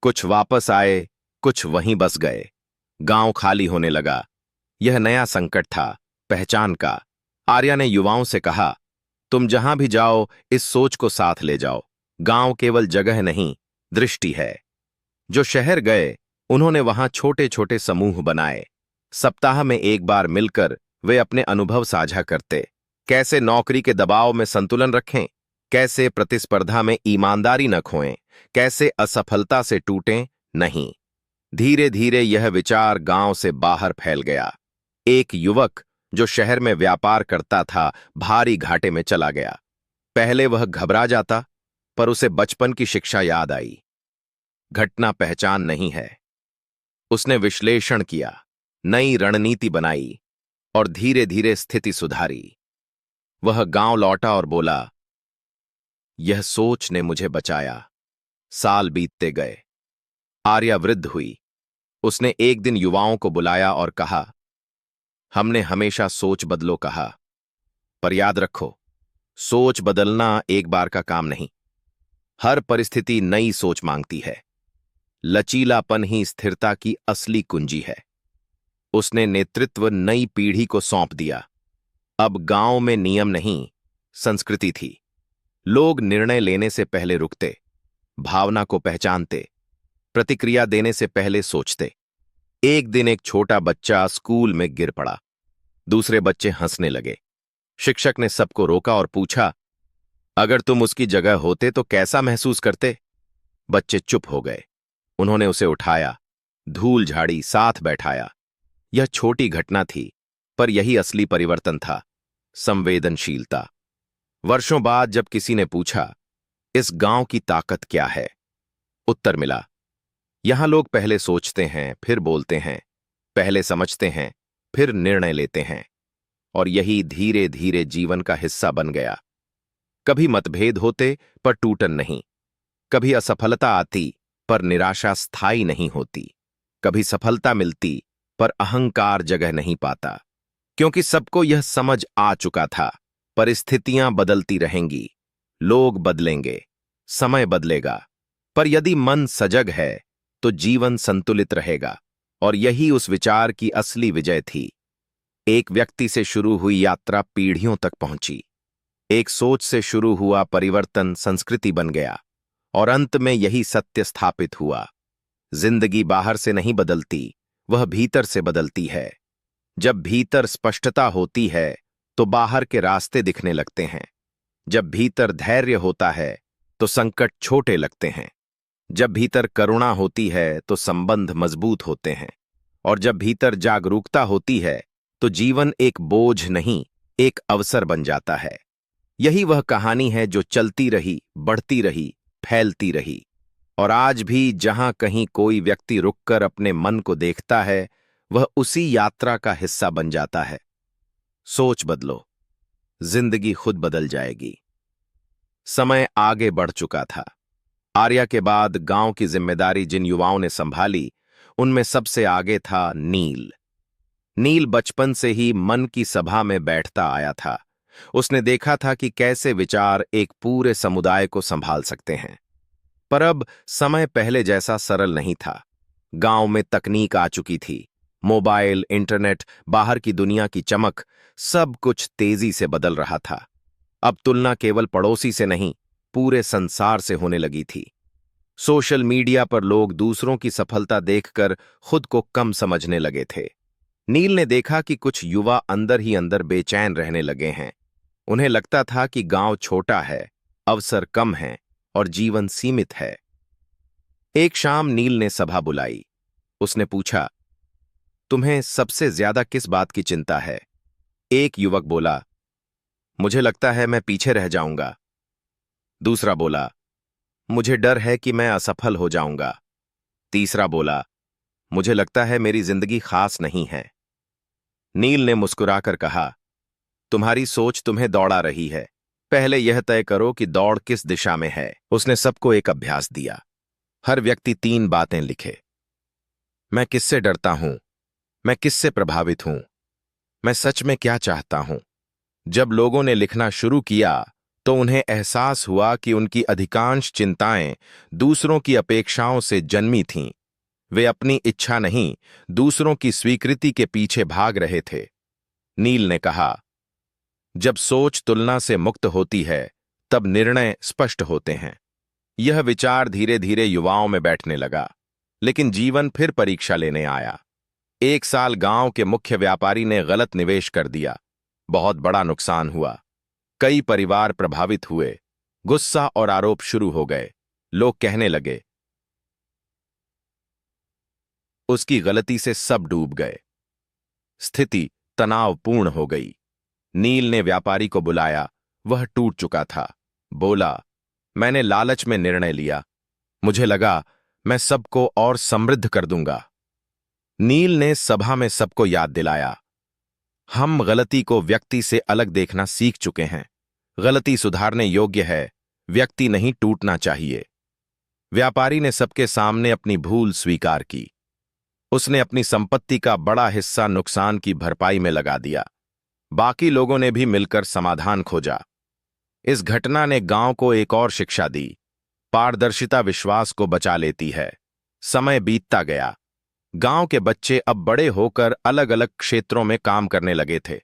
कुछ वापस आए, कुछ वहीं बस गए। गांव खाली होने लगा। यह नया संकट था, पहचान का। आर्या ने युवाओं से कहा, तुम जहां भी जाओ इस सोच को साथ ले जाओ। गांव केवल जगह नहीं, दृष्टि है। जो शहर गए उन्होंने वहां छोटे छोटे समूह बनाए। सप्ताह में एक बार मिलकर वे अपने अनुभव साझा करते। कैसे नौकरी के दबाव में संतुलन रखें, कैसे प्रतिस्पर्धा में ईमानदारी न खोएं, कैसे असफलता से टूटें नहीं। धीरे धीरे यह विचार गांव से बाहर फैल गया। एक युवक जो शहर में व्यापार करता था, भारी घाटे में चला गया। पहले वह घबरा जाता, पर उसे बचपन की शिक्षा याद आई। घटना पहचान नहीं है। उसने विश्लेषण किया, नई रणनीति बनाई और धीरे धीरे स्थिति सुधारी। वह गांव लौटा और बोला, यह सोच ने मुझे बचाया। साल बीतते गए। आर्या वृद्ध हुई। उसने एक दिन युवाओं को बुलाया और कहा, हमने हमेशा सोच बदलो कहा, पर याद रखो, सोच बदलना एक बार का काम नहीं। हर परिस्थिति नई सोच मांगती है। लचीलापन ही स्थिरता की असली कुंजी है। उसने नेतृत्व नई पीढ़ी को सौंप दिया। अब गांव में नियम नहीं, संस्कृति थी। लोग निर्णय लेने से पहले रुकते, भावना को पहचानते, प्रतिक्रिया देने से पहले सोचते। एक दिन एक छोटा बच्चा स्कूल में गिर पड़ा। दूसरे बच्चे हंसने लगे। शिक्षक ने सबको रोका और पूछा, अगर तुम उसकी जगह होते तो कैसा महसूस करते? बच्चे चुप हो गए। उन्होंने उसे उठाया, धूल झाड़ी, साथ बैठाया। यह छोटी घटना थी, पर यही असली परिवर्तन था, संवेदनशीलता। वर्षों बाद जब किसी ने पूछा, इस गांव की ताकत क्या है? उत्तर मिला, यहां लोग पहले सोचते हैं, फिर बोलते हैं, पहले समझते हैं, फिर निर्णय लेते हैं। और यही धीरे धीरे जीवन का हिस्सा बन गया। कभी मतभेद होते, पर टूटन नहीं। कभी असफलता आती, पर निराशा स्थायी नहीं होती। कभी सफलता मिलती, पर अहंकार जगह नहीं पाता। क्योंकि सबको यह समझ आ चुका था, परिस्थितियां बदलती रहेंगी, लोग बदलेंगे, समय बदलेगा, पर यदि मन सजग है तो जीवन संतुलित रहेगा। और यही उस विचार की असली विजय थी। एक व्यक्ति से शुरू हुई यात्रा पीढ़ियों तक पहुंची। एक सोच से शुरू हुआ परिवर्तन संस्कृति बन गया, और अंत में यही सत्य स्थापित हुआ, जिंदगी बाहर से नहीं बदलती, वह भीतर से बदलती है। जब भीतर स्पष्टता होती है तो बाहर के रास्ते दिखने लगते हैं। जब भीतर धैर्य होता है तो संकट छोटे लगते हैं। जब भीतर करुणा होती है तो संबंध मजबूत होते हैं। और जब भीतर जागरूकता होती है तो जीवन एक बोझ नहीं, एक अवसर बन जाता है। यही वह कहानी है जो चलती रही, बढ़ती रही, फैलती रही। और आज भी जहां कहीं कोई व्यक्ति रुककर अपने मन को देखता है, वह उसी यात्रा का हिस्सा बन जाता है। सोच बदलो, जिंदगी खुद बदल जाएगी। समय आगे बढ़ चुका था। आर्या के बाद गांव की जिम्मेदारी जिन युवाओं ने संभाली, उनमें सबसे आगे था नील। नील बचपन से ही मन की सभा में बैठता आया था। उसने देखा था कि कैसे विचार एक पूरे समुदाय को संभाल सकते हैं। पर अब समय पहले जैसा सरल नहीं था। गांव में तकनीक आ चुकी थी। मोबाइल, इंटरनेट, बाहर की दुनिया की चमक, सब कुछ तेजी से बदल रहा था। अब तुलना केवल पड़ोसी से नहीं, पूरे संसार से होने लगी थी। सोशल मीडिया पर लोग दूसरों की सफलता देखकर खुद को कम समझने लगे थे। नील ने देखा कि कुछ युवा अंदर ही अंदर बेचैन रहने लगे हैं। उन्हें लगता था कि गांव छोटा है, अवसर कम हैं और जीवन सीमित है। एक शाम नील ने सभा बुलाई। उसने पूछा, तुम्हें सबसे ज्यादा किस बात की चिंता है? एक युवक बोला, मुझे लगता है मैं पीछे रह जाऊंगा। दूसरा बोला, मुझे डर है कि मैं असफल हो जाऊंगा। तीसरा बोला, मुझे लगता है मेरी जिंदगी खास नहीं है। नील ने मुस्कुराकर कहा, तुम्हारी सोच तुम्हें दौड़ा रही है। पहले यह तय करो कि दौड़ किस दिशा में है। उसने सबको एक अभ्यास दिया। हर व्यक्ति 3 बातें लिखे। मैं किससे डरता हूं, मैं किससे प्रभावित हूं, मैं सच में क्या चाहता हूं। जब लोगों ने लिखना शुरू किया तो उन्हें एहसास हुआ कि उनकी अधिकांश चिंताएं दूसरों की अपेक्षाओं से जन्मी थीं। वे अपनी इच्छा नहीं, दूसरों की स्वीकृति के पीछे भाग रहे थे। नील ने कहा, जब सोच तुलना से मुक्त होती है तब निर्णय स्पष्ट होते हैं। यह विचार धीरे धीरे युवाओं में बैठने लगा। लेकिन जीवन फिर परीक्षा लेने आया। एक साल गांव के मुख्य व्यापारी ने गलत निवेश कर दिया। बहुत बड़ा नुकसान हुआ। कई परिवार प्रभावित हुए। गुस्सा और आरोप शुरू हो गए। लोग कहने लगे, उसकी गलती से सब डूब गए। स्थिति तनावपूर्ण हो गई। नील ने व्यापारी को बुलाया। वह टूट चुका था। बोला, मैंने लालच में निर्णय लिया। मुझे लगा मैं सबको और समृद्ध कर दूंगा। नील ने सभा में सबको याद दिलाया, हम गलती को व्यक्ति से अलग देखना सीख चुके हैं। गलती सुधारने योग्य है, व्यक्ति नहीं टूटना चाहिए। व्यापारी ने सबके सामने अपनी भूल स्वीकार की। उसने अपनी संपत्ति का बड़ा हिस्सा नुकसान की भरपाई में लगा दिया। बाकी लोगों ने भी मिलकर समाधान खोजा। इस घटना ने गांव को एक और शिक्षा दी। पारदर्शिता विश्वास को बचा लेती है। समय बीतता गया। गांव के बच्चे अब बड़े होकर अलग अलग क्षेत्रों में काम करने लगे थे।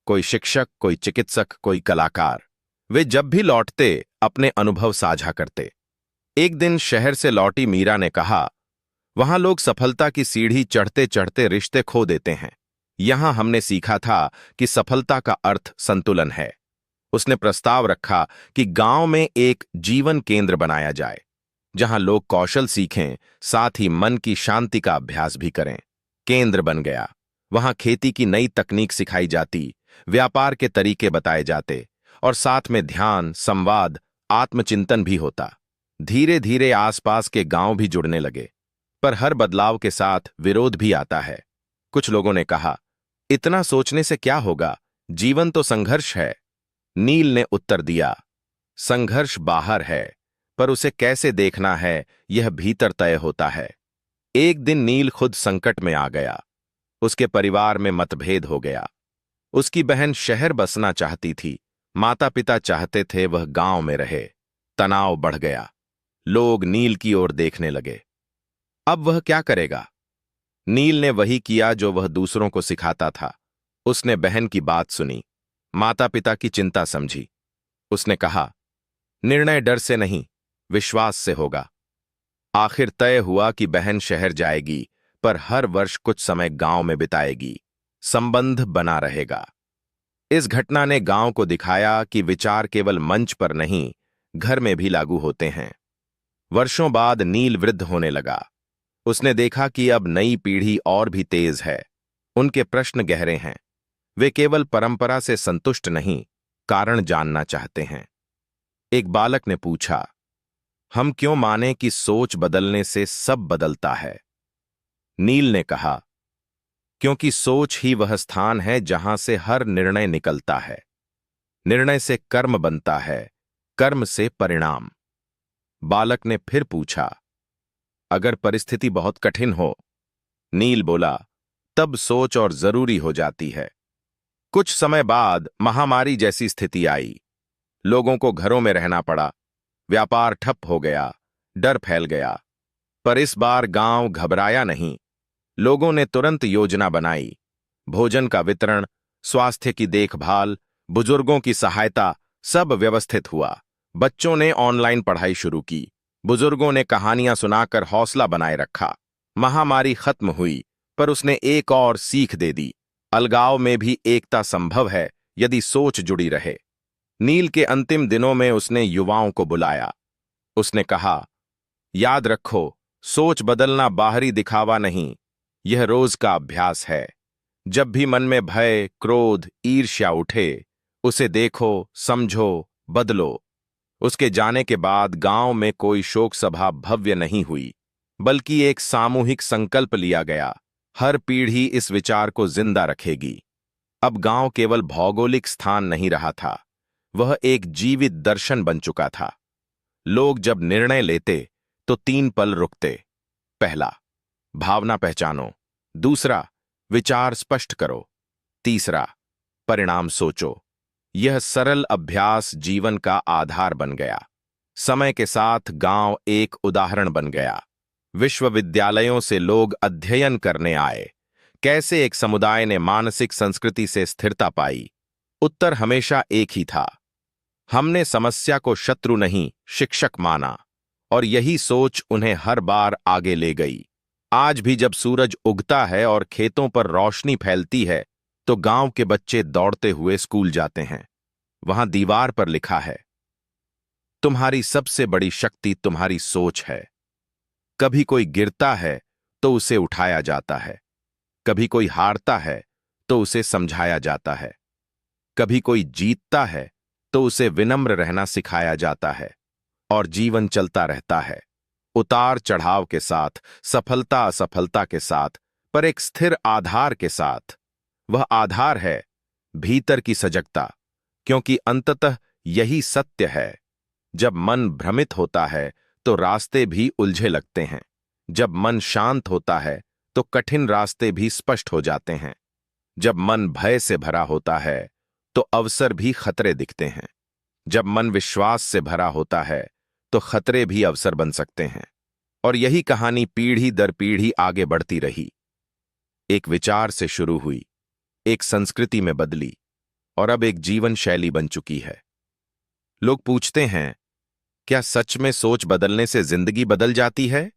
कोई शिक्षक, कोई चिकित्सक, कोई कलाकार। वे जब भी लौटते अपने अनुभव साझा करते। एक दिन शहर से लौटी मीरा ने कहा, वहां लोग सफलता की सीढ़ी चढ़ते चढ़ते रिश्ते खो देते हैं। यहां हमने सीखा था कि सफलता का अर्थ संतुलन है। उसने प्रस्ताव रखा कि गांव में एक जीवन केंद्र बनाया जाए, जहां लोग कौशल सीखें, साथ ही मन की शांति का अभ्यास भी करें। केंद्र बन गया। वहां खेती की नई तकनीक सिखाई जाती, व्यापार के तरीके बताए जाते और साथ में ध्यान, संवाद, आत्मचिंतन भी होता। धीरे धीरे आसपास के गांव भी जुड़ने लगे। पर हर बदलाव के साथ विरोध भी आता है। कुछ लोगों ने कहा, इतना सोचने से क्या होगा, जीवन तो संघर्ष है। नील ने उत्तर दिया, संघर्ष बाहर है, पर उसे कैसे देखना है यह भीतर तय होता है। एक दिन नील खुद संकट में आ गया। उसके परिवार में मतभेद हो गया। उसकी बहन शहर बसना चाहती थी, माता पिता चाहते थे वह गांव में रहे। तनाव बढ़ गया। लोग नील की ओर देखने लगे। अब वह क्या करेगा? नील ने वही किया जो वह दूसरों को सिखाता था। उसने बहन की बात सुनी, माता पिता की चिंता समझी। उसने कहा, निर्णय डर से नहीं, विश्वास से होगा। आखिर तय हुआ कि बहन शहर जाएगी, पर हर वर्ष कुछ समय गांव में बिताएगी। संबंध बना रहेगा। इस घटना ने गांव को दिखाया कि विचार केवल मंच पर नहीं, घर में भी लागू होते हैं। वर्षों बाद नील वृद्ध होने लगा। उसने देखा कि अब नई पीढ़ी और भी तेज है। उनके प्रश्न गहरे हैं। वे केवल परंपरा से संतुष्ट नहीं, कारण जानना चाहते हैं। एक बालक ने पूछा, हम क्यों माने कि सोच बदलने से सब बदलता है? नील ने कहा, क्योंकि सोच ही वह स्थान है जहां से हर निर्णय निकलता है। निर्णय से कर्म बनता है, कर्म से परिणाम। बालक ने फिर पूछा, अगर परिस्थिति बहुत कठिन हो? नील बोला, तब सोच और जरूरी हो जाती है। कुछ समय बाद महामारी जैसी स्थिति आई। लोगों को घरों में रहना पड़ा। व्यापार ठप हो गया, डर फैल गया। पर इस बार गांव घबराया नहीं। लोगों ने तुरंत योजना बनाई। भोजन का वितरण, स्वास्थ्य की देखभाल, बुजुर्गों की सहायता, सब व्यवस्थित हुआ। बच्चों ने ऑनलाइन पढ़ाई शुरू की। बुजुर्गों ने कहानियां सुनाकर हौसला बनाए रखा। महामारी खत्म हुई, पर उसने एक और सीख दे दी, अलगाव में भी एकता संभव है यदि सोच जुड़ी रहे। नील के अंतिम दिनों में उसने युवाओं को बुलाया। उसने कहा, याद रखो, सोच बदलना बाहरी दिखावा नहीं, यह रोज का अभ्यास है। जब भी मन में भय, क्रोध, ईर्ष्या उठे, उसे देखो, समझो, बदलो। उसके जाने के बाद गांव में कोई शोक सभा भव्य नहीं हुई। बल्कि एक सामूहिक संकल्प लिया गया। हर पीढ़ी इस विचार को जिंदा रखेगी। अब गांव केवल भौगोलिक स्थान नहीं रहा था, वह एक जीवित दर्शन बन चुका था। लोग जब निर्णय लेते तो 3 पल रुकते। पहला, भावना पहचानो। दूसरा, विचार स्पष्ट करो। तीसरा, परिणाम सोचो। यह सरल अभ्यास जीवन का आधार बन गया। समय के साथ गांव एक उदाहरण बन गया। विश्वविद्यालयों से लोग अध्ययन करने आए, कैसे एक समुदाय ने मानसिक संस्कृति से स्थिरता पाई। उत्तर हमेशा एक ही था। हमने समस्या को शत्रु नहीं, शिक्षक माना, और यही सोच उन्हें हर बार आगे ले गई। आज भी जब सूरज उगता है और खेतों पर रोशनी फैलती है, तो गांव के बच्चे दौड़ते हुए स्कूल जाते हैं। वहां दीवार पर लिखा है, तुम्हारी सबसे बड़ी शक्ति तुम्हारी सोच है। कभी कोई गिरता है तो उसे उठाया जाता है, कभी कोई हारता है तो उसे समझाया जाता है, कभी कोई जीतता है तो उसे विनम्र रहना सिखाया जाता है, और जीवन चलता रहता है, उतार चढ़ाव के साथ, सफलता असफलता के साथ, पर एक स्थिर आधार के साथ। वह आधार है भीतर की सजगता, क्योंकि अंततः यही सत्य है। जब मन भ्रमित होता है तो रास्ते भी उलझे लगते हैं। जब मन शांत होता है तो कठिन रास्ते भी स्पष्ट हो जाते हैं। जब मन भय से भरा होता है तो अवसर भी खतरे दिखते हैं। जब मन विश्वास से भरा होता है तो खतरे भी अवसर बन सकते हैं। और यही कहानी पीढ़ी दर पीढ़ी आगे बढ़ती रही। एक विचार से शुरू हुई, एक संस्कृति में बदली, और अब एक जीवन शैली बन चुकी है। लोग पूछते हैं, क्या सच में सोच बदलने से जिंदगी बदल जाती है?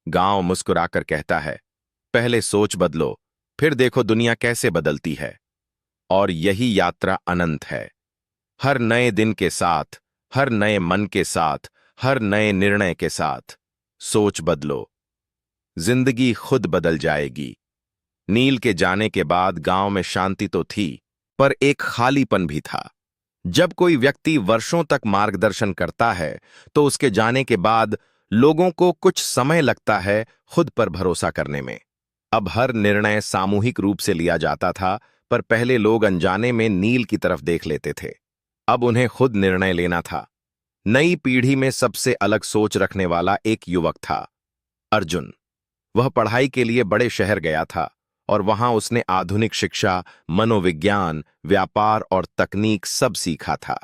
गांव मुस्कुराकर कहता है, पहले सोच बदलो, फिर देखो दुनिया कैसे बदलती है। और यही यात्रा अनंत है। हर नए दिन के साथ, हर नए मन के साथ, हर नए निर्णय के साथ सोच बदलो, जिंदगी खुद बदल जाएगी। नील के जाने के बाद गांव में शांति तो थी, पर एक खालीपन भी था। जब कोई व्यक्ति वर्षों तक मार्गदर्शन करता है तो उसके जाने के बाद लोगों को कुछ समय लगता है खुद पर भरोसा करने में। अब हर निर्णय सामूहिक रूप से लिया जाता था, पर पहले लोग अनजाने में नील की तरफ देख लेते थे। अब उन्हें खुद निर्णय लेना था। नई पीढ़ी में सबसे अलग सोच रखने वाला एक युवक था, अर्जुन। वह पढ़ाई के लिए बड़े शहर गया था, और वहां उसने आधुनिक शिक्षा, मनोविज्ञान, व्यापार और तकनीक सब सीखा था।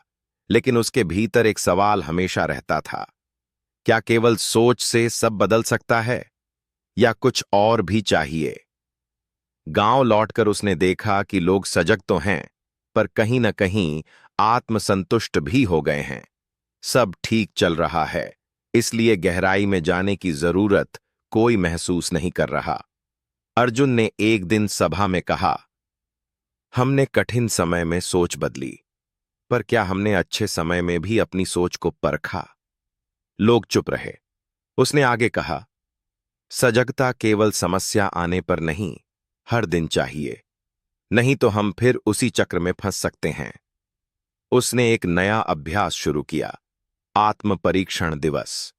लेकिन उसके भीतर एक सवाल हमेशा रहता था, क्या केवल सोच से सब बदल सकता है, या कुछ और भी चाहिए? गांव लौटकर उसने देखा कि लोग सजग तो हैं, पर कहीं न कहीं आत्मसंतुष्ट भी हो गए हैं। सब ठीक चल रहा है, इसलिए गहराई में जाने की जरूरत कोई महसूस नहीं कर रहा। अर्जुन ने एक दिन सभा में कहा, हमने कठिन समय में सोच बदली, पर क्या हमने अच्छे समय में भी अपनी सोच को परखा? लोग चुप रहे। उसने आगे कहा, सजगता केवल समस्या आने पर नहीं, हर दिन चाहिए, नहीं तो हम फिर उसी चक्र में फंस सकते हैं। उसने एक नया अभ्यास शुरू किया, आत्म परीक्षण दिवस।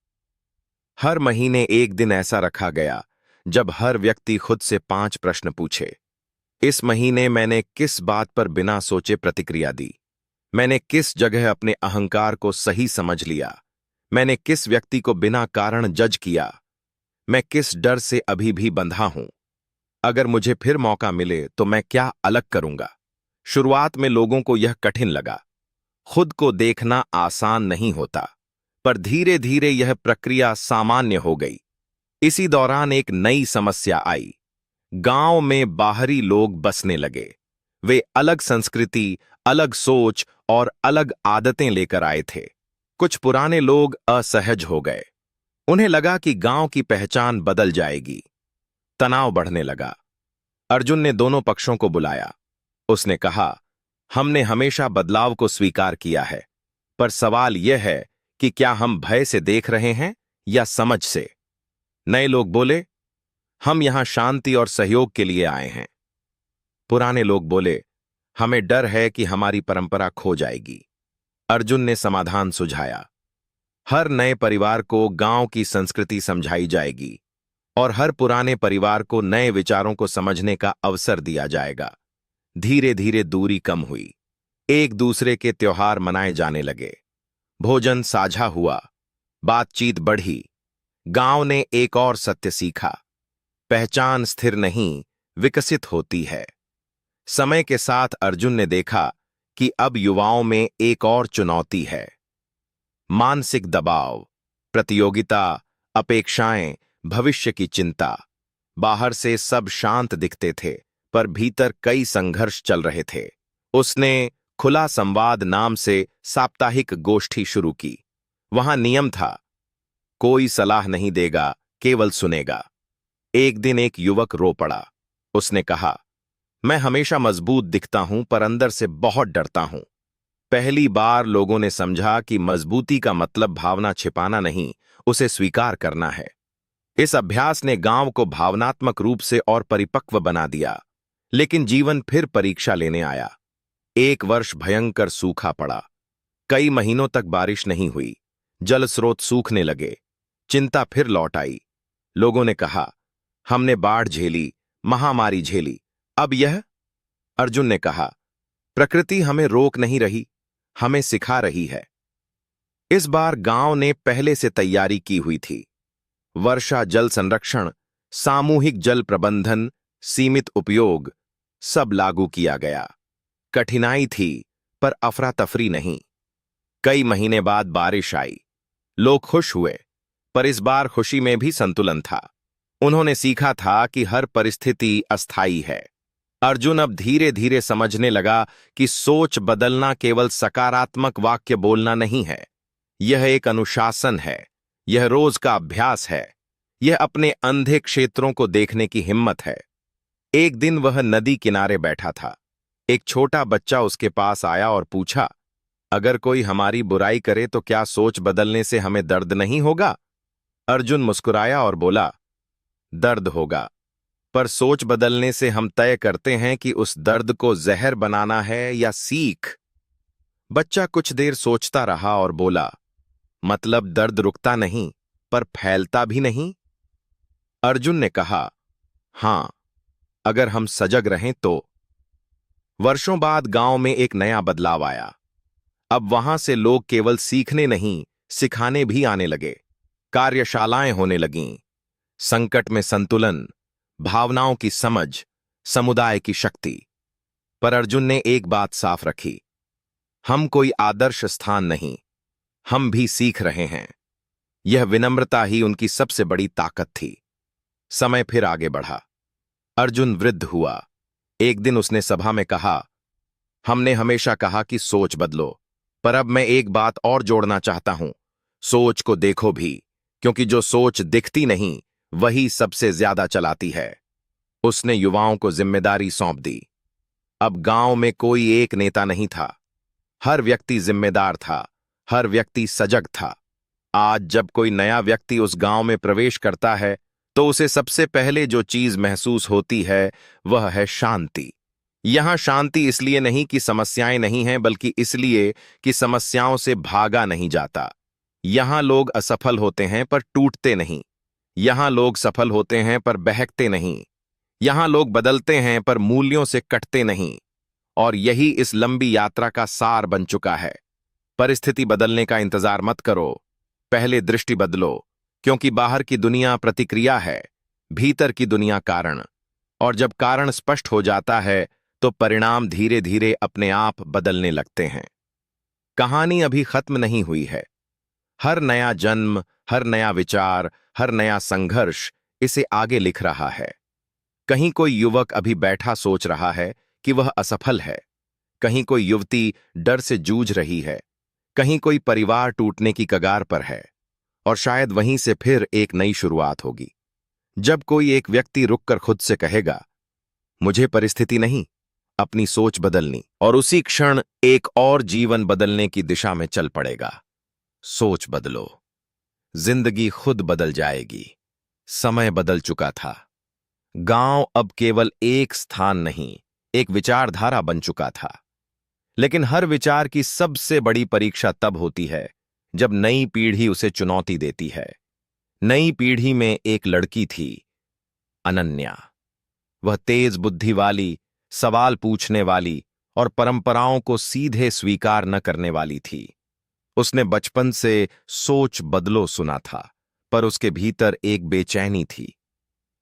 हर महीने एक दिन ऐसा रखा गया जब हर व्यक्ति खुद से 5 प्रश्न पूछे। इस महीने मैंने किस बात पर बिना सोचे प्रतिक्रिया दी? मैंने किस जगह अपने अहंकार को सही समझ लिया? मैंने किस व्यक्ति को बिना कारण जज किया? मैं किस डर से अभी भी बंधा हूं? अगर मुझे फिर मौका मिले तो मैं क्या अलग करूंगा? शुरुआत में लोगों को यह कठिन लगा। खुद को देखना आसान नहीं होता, पर धीरे धीरे यह प्रक्रिया सामान्य हो गई। इसी दौरान एक नई समस्या आई। गांव में बाहरी लोग बसने लगे। वे अलग संस्कृति, अलग सोच और अलग आदतें लेकर आए थे। कुछ पुराने लोग असहज हो गए। उन्हें लगा कि गांव की पहचान बदल जाएगी। तनाव बढ़ने लगा। अर्जुन ने दोनों पक्षों को बुलाया। उसने कहा, हमने हमेशा बदलाव को स्वीकार किया है, पर सवाल यह है कि क्या हम भय से देख रहे हैं या समझ से? नए लोग बोले, हम यहां शांति और सहयोग के लिए आए हैं। पुराने लोग बोले, हमें डर है कि हमारी परंपरा खो जाएगी। अर्जुन ने समाधान सुझाया, हर नए परिवार को गांव की संस्कृति समझाई जाएगी और हर पुराने परिवार को नए विचारों को समझने का अवसर दिया जाएगा। धीरे धीरे दूरी कम हुई। एक दूसरे के त्योहार मनाए जाने लगे। भोजन साझा हुआ। बातचीत बढ़ी। गांव ने एक और सत्य सीखा। पहचान स्थिर नहीं, विकसित होती है। समय के साथ अर्जुन ने देखा कि अब युवाओं में एक और चुनौती है। मानसिक दबाव, प्रतियोगिता, अपेक्षाएं, भविष्य की चिंता। बाहर से सब शांत दिखते थे, पर भीतर कई संघर्ष चल रहे थे। उसने खुला संवाद नाम से साप्ताहिक गोष्ठी शुरू की। वहां नियम था, कोई सलाह नहीं देगा, केवल सुनेगा। एक दिन एक युवक रो पड़ा। उसने कहा, मैं हमेशा मजबूत दिखता हूं, पर अंदर से बहुत डरता हूं। पहली बार लोगों ने समझा कि मजबूती का मतलब भावना छिपाना नहीं, उसे स्वीकार करना है। इस अभ्यास ने गांव को भावनात्मक रूप से और परिपक्व बना दिया। लेकिन जीवन फिर परीक्षा लेने आया। एक वर्ष भयंकर सूखा पड़ा। कई महीनों तक बारिश नहीं हुई। जल स्रोत सूखने लगे। चिंता फिर लौट आई। लोगों ने कहा, हमने बाढ़ झेली, महामारी झेली, अब यह? अर्जुन ने कहा, प्रकृति हमें रोक नहीं रही, हमें सिखा रही है। इस बार गांव ने पहले से तैयारी की हुई थी। वर्षा जल संरक्षण, सामूहिक जल प्रबंधन, सीमित उपयोग, सब लागू किया गया। कठिनाई थी, पर अफरा तफरी नहीं। कई महीने बाद बारिश आई। लोग खुश हुए, पर इस बार खुशी में भी संतुलन था। उन्होंने सीखा था कि हर परिस्थिति अस्थायी है। अर्जुन अब धीरे धीरे समझने लगा कि सोच बदलना केवल सकारात्मक वाक्य बोलना नहीं है। यह एक अनुशासन है, यह रोज का अभ्यास है, यह अपने अंधे क्षेत्रों को देखने की हिम्मत है। एक दिन वह नदी किनारे बैठा था। एक छोटा बच्चा उसके पास आया और पूछा, अगर कोई हमारी बुराई करे तो क्या सोच बदलने से हमें दर्द नहीं होगा? अर्जुन मुस्कुराया और बोला, दर्द होगा, पर सोच बदलने से हम तय करते हैं कि उस दर्द को जहर बनाना है या सीख। बच्चा कुछ देर सोचता रहा और बोला, मतलब दर्द रुकता नहीं, पर फैलता भी नहीं? अर्जुन ने कहा, हां, अगर हम सजग रहें तो। वर्षों बाद गांव में एक नया बदलाव आया। अब वहां से लोग केवल सीखने नहीं, सिखाने भी आने लगे। कार्यशालाएं होने लगीं। संकट में संतुलन, भावनाओं की समझ, समुदाय की शक्ति। पर अर्जुन ने एक बात साफ रखी, हम कोई आदर्श स्थान नहीं, हम भी सीख रहे हैं। यह विनम्रता ही उनकी सबसे बड़ी ताकत थी। समय फिर आगे बढ़ा। अर्जुन वृद्ध हुआ। एक दिन उसने सभा में कहा, हमने हमेशा कहा कि सोच बदलो, पर अब मैं एक बात और जोड़ना चाहता हूं, सोच को देखो भी, क्योंकि जो सोच दिखती नहीं वही सबसे ज्यादा चलाती है। उसने युवाओं को जिम्मेदारी सौंप दी। अब गांव में कोई एक नेता नहीं था। हर व्यक्ति जिम्मेदार था, हर व्यक्ति सजग था। आज जब कोई नया व्यक्ति उस गांव में प्रवेश करता है तो उसे सबसे पहले जो चीज महसूस होती है वह है शांति। यहां शांति इसलिए नहीं कि समस्याएं नहीं हैं, बल्कि इसलिए कि समस्याओं से भागा नहीं जाता। यहां लोग असफल होते हैं पर टूटते नहीं। यहां लोग सफल होते हैं पर बहकते नहीं। यहां लोग बदलते हैं पर मूल्यों से कटते नहीं। और यही इस लंबी यात्रा का सार बन चुका है। परिस्थिति बदलने का इंतजार मत करो, पहले दृष्टि बदलो, क्योंकि बाहर की दुनिया प्रतिक्रिया है, भीतर की दुनिया कारण। और जब कारण स्पष्ट हो जाता है तो परिणाम धीरे धीरे अपने आप बदलने लगते हैं। कहानी अभी खत्म नहीं हुई है। हर नया जन्म, हर नया विचार, हर नया संघर्ष इसे आगे लिख रहा है। कहीं कोई युवक अभी बैठा सोच रहा है कि वह असफल है। कहीं कोई युवती डर से जूझ रही है। कहीं कोई परिवार टूटने की कगार पर है। और शायद वहीं से फिर एक नई शुरुआत होगी। जब कोई एक व्यक्ति रुककर खुद से कहेगा, मुझे परिस्थिति नहीं, अपनी सोच बदलनी, और उसी क्षण एक और जीवन बदलने की दिशा में चल पड़ेगा। सोच बदलो, जिंदगी खुद बदल जाएगी। समय बदल चुका था। गांव अब केवल एक स्थान नहीं, एक विचारधारा बन चुका था। लेकिन हर विचार की सबसे बड़ी परीक्षा तब होती है जब नई पीढ़ी उसे चुनौती देती है। नई पीढ़ी में एक लड़की थी, अनन्या। वह तेज बुद्धि वाली, सवाल पूछने वाली और परंपराओं को सीधे स्वीकार न करने वाली थी। उसने बचपन से सोच बदलो सुना था, पर उसके भीतर एक बेचैनी थी।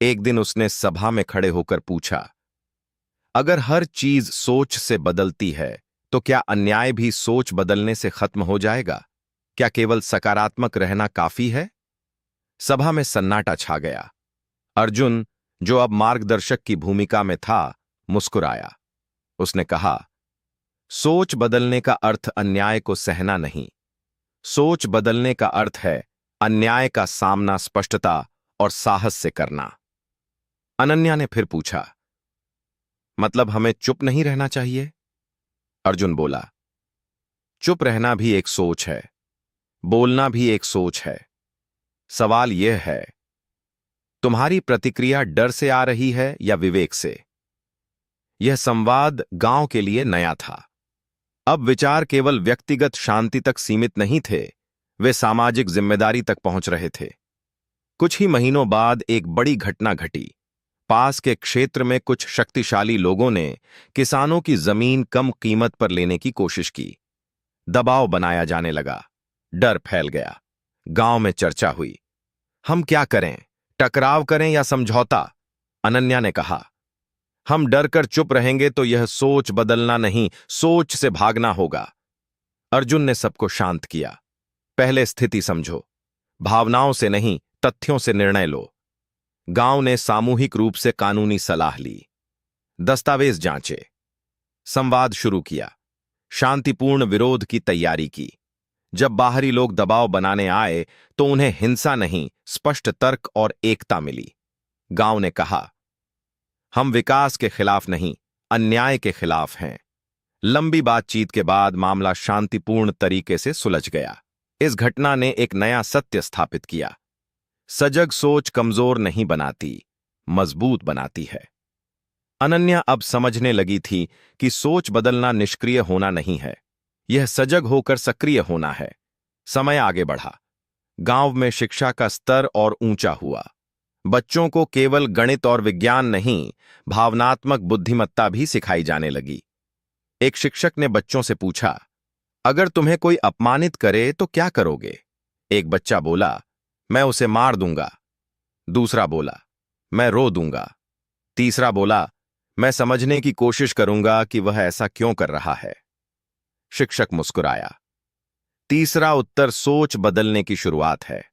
एक दिन उसने सभा में खड़े होकर पूछा, अगर हर चीज सोच से बदलती है तो क्या अन्याय भी सोच बदलने से खत्म हो जाएगा? क्या केवल सकारात्मक रहना काफी है? सभा में सन्नाटा छा गया। अर्जुन, जो अब मार्गदर्शक की भूमिका में था, मुस्कुराया। उसने कहा, सोच बदलने का अर्थ अन्याय को सहना नहीं। सोच बदलने का अर्थ है अन्याय का सामना स्पष्टता और साहस से करना। अनन्या ने फिर पूछा, मतलब हमें चुप नहीं रहना चाहिए? अर्जुन बोला, चुप रहना भी एक सोच है, बोलना भी एक सोच है। सवाल यह है, तुम्हारी प्रतिक्रिया डर से आ रही है या विवेक से? यह संवाद गांव के लिए नया था। अब विचार केवल व्यक्तिगत शांति तक सीमित नहीं थे, वे सामाजिक जिम्मेदारी तक पहुंच रहे थे। कुछ ही महीनों बाद एक बड़ी घटना घटी। पास के क्षेत्र में कुछ शक्तिशाली लोगों ने किसानों की जमीन कम कीमत पर लेने की कोशिश की। दबाव बनाया जाने लगा, डर फैल गया। गांव में चर्चा हुई। हम क्या करें, टकराव करें या समझौता? अनन्या ने कहा, हम डर कर चुप रहेंगे तो यह सोच बदलना नहीं, सोच से भागना होगा। अर्जुन ने सबको शांत किया। पहले स्थिति समझो, भावनाओं से नहीं, तथ्यों से निर्णय लो। गांव ने सामूहिक रूप से कानूनी सलाह ली, दस्तावेज जांचे, संवाद शुरू किया, शांतिपूर्ण विरोध की तैयारी की। जब बाहरी लोग दबाव बनाने आए तो उन्हें हिंसा नहीं, स्पष्ट तर्क और एकता मिली। गांव ने कहा, हम विकास के खिलाफ नहीं, अन्याय के खिलाफ हैं। लंबी बातचीत के बाद मामला शांतिपूर्ण तरीके से सुलझ गया। इस घटना ने एक नया सत्य स्थापित किया, सजग सोच कमजोर नहीं बनाती, मजबूत बनाती है। अनन्या अब समझने लगी थी कि सोच बदलना निष्क्रिय होना नहीं है, यह सजग होकर सक्रिय होना है। समय आगे बढ़ा। गांव में शिक्षा का स्तर और ऊंचा हुआ। बच्चों को केवल गणित और विज्ञान नहीं, भावनात्मक बुद्धिमत्ता भी सिखाई जाने लगी। एक शिक्षक ने बच्चों से पूछा, अगर तुम्हें कोई अपमानित करे तो क्या करोगे? एक बच्चा बोला, मैं उसे मार दूंगा। दूसरा बोला, मैं रो दूंगा। तीसरा बोला, मैं समझने की कोशिश करूंगा कि वह ऐसा क्यों कर रहा है। शिक्षक मुस्कुराया। तीसरा उत्तर सोच बदलने की शुरुआत है।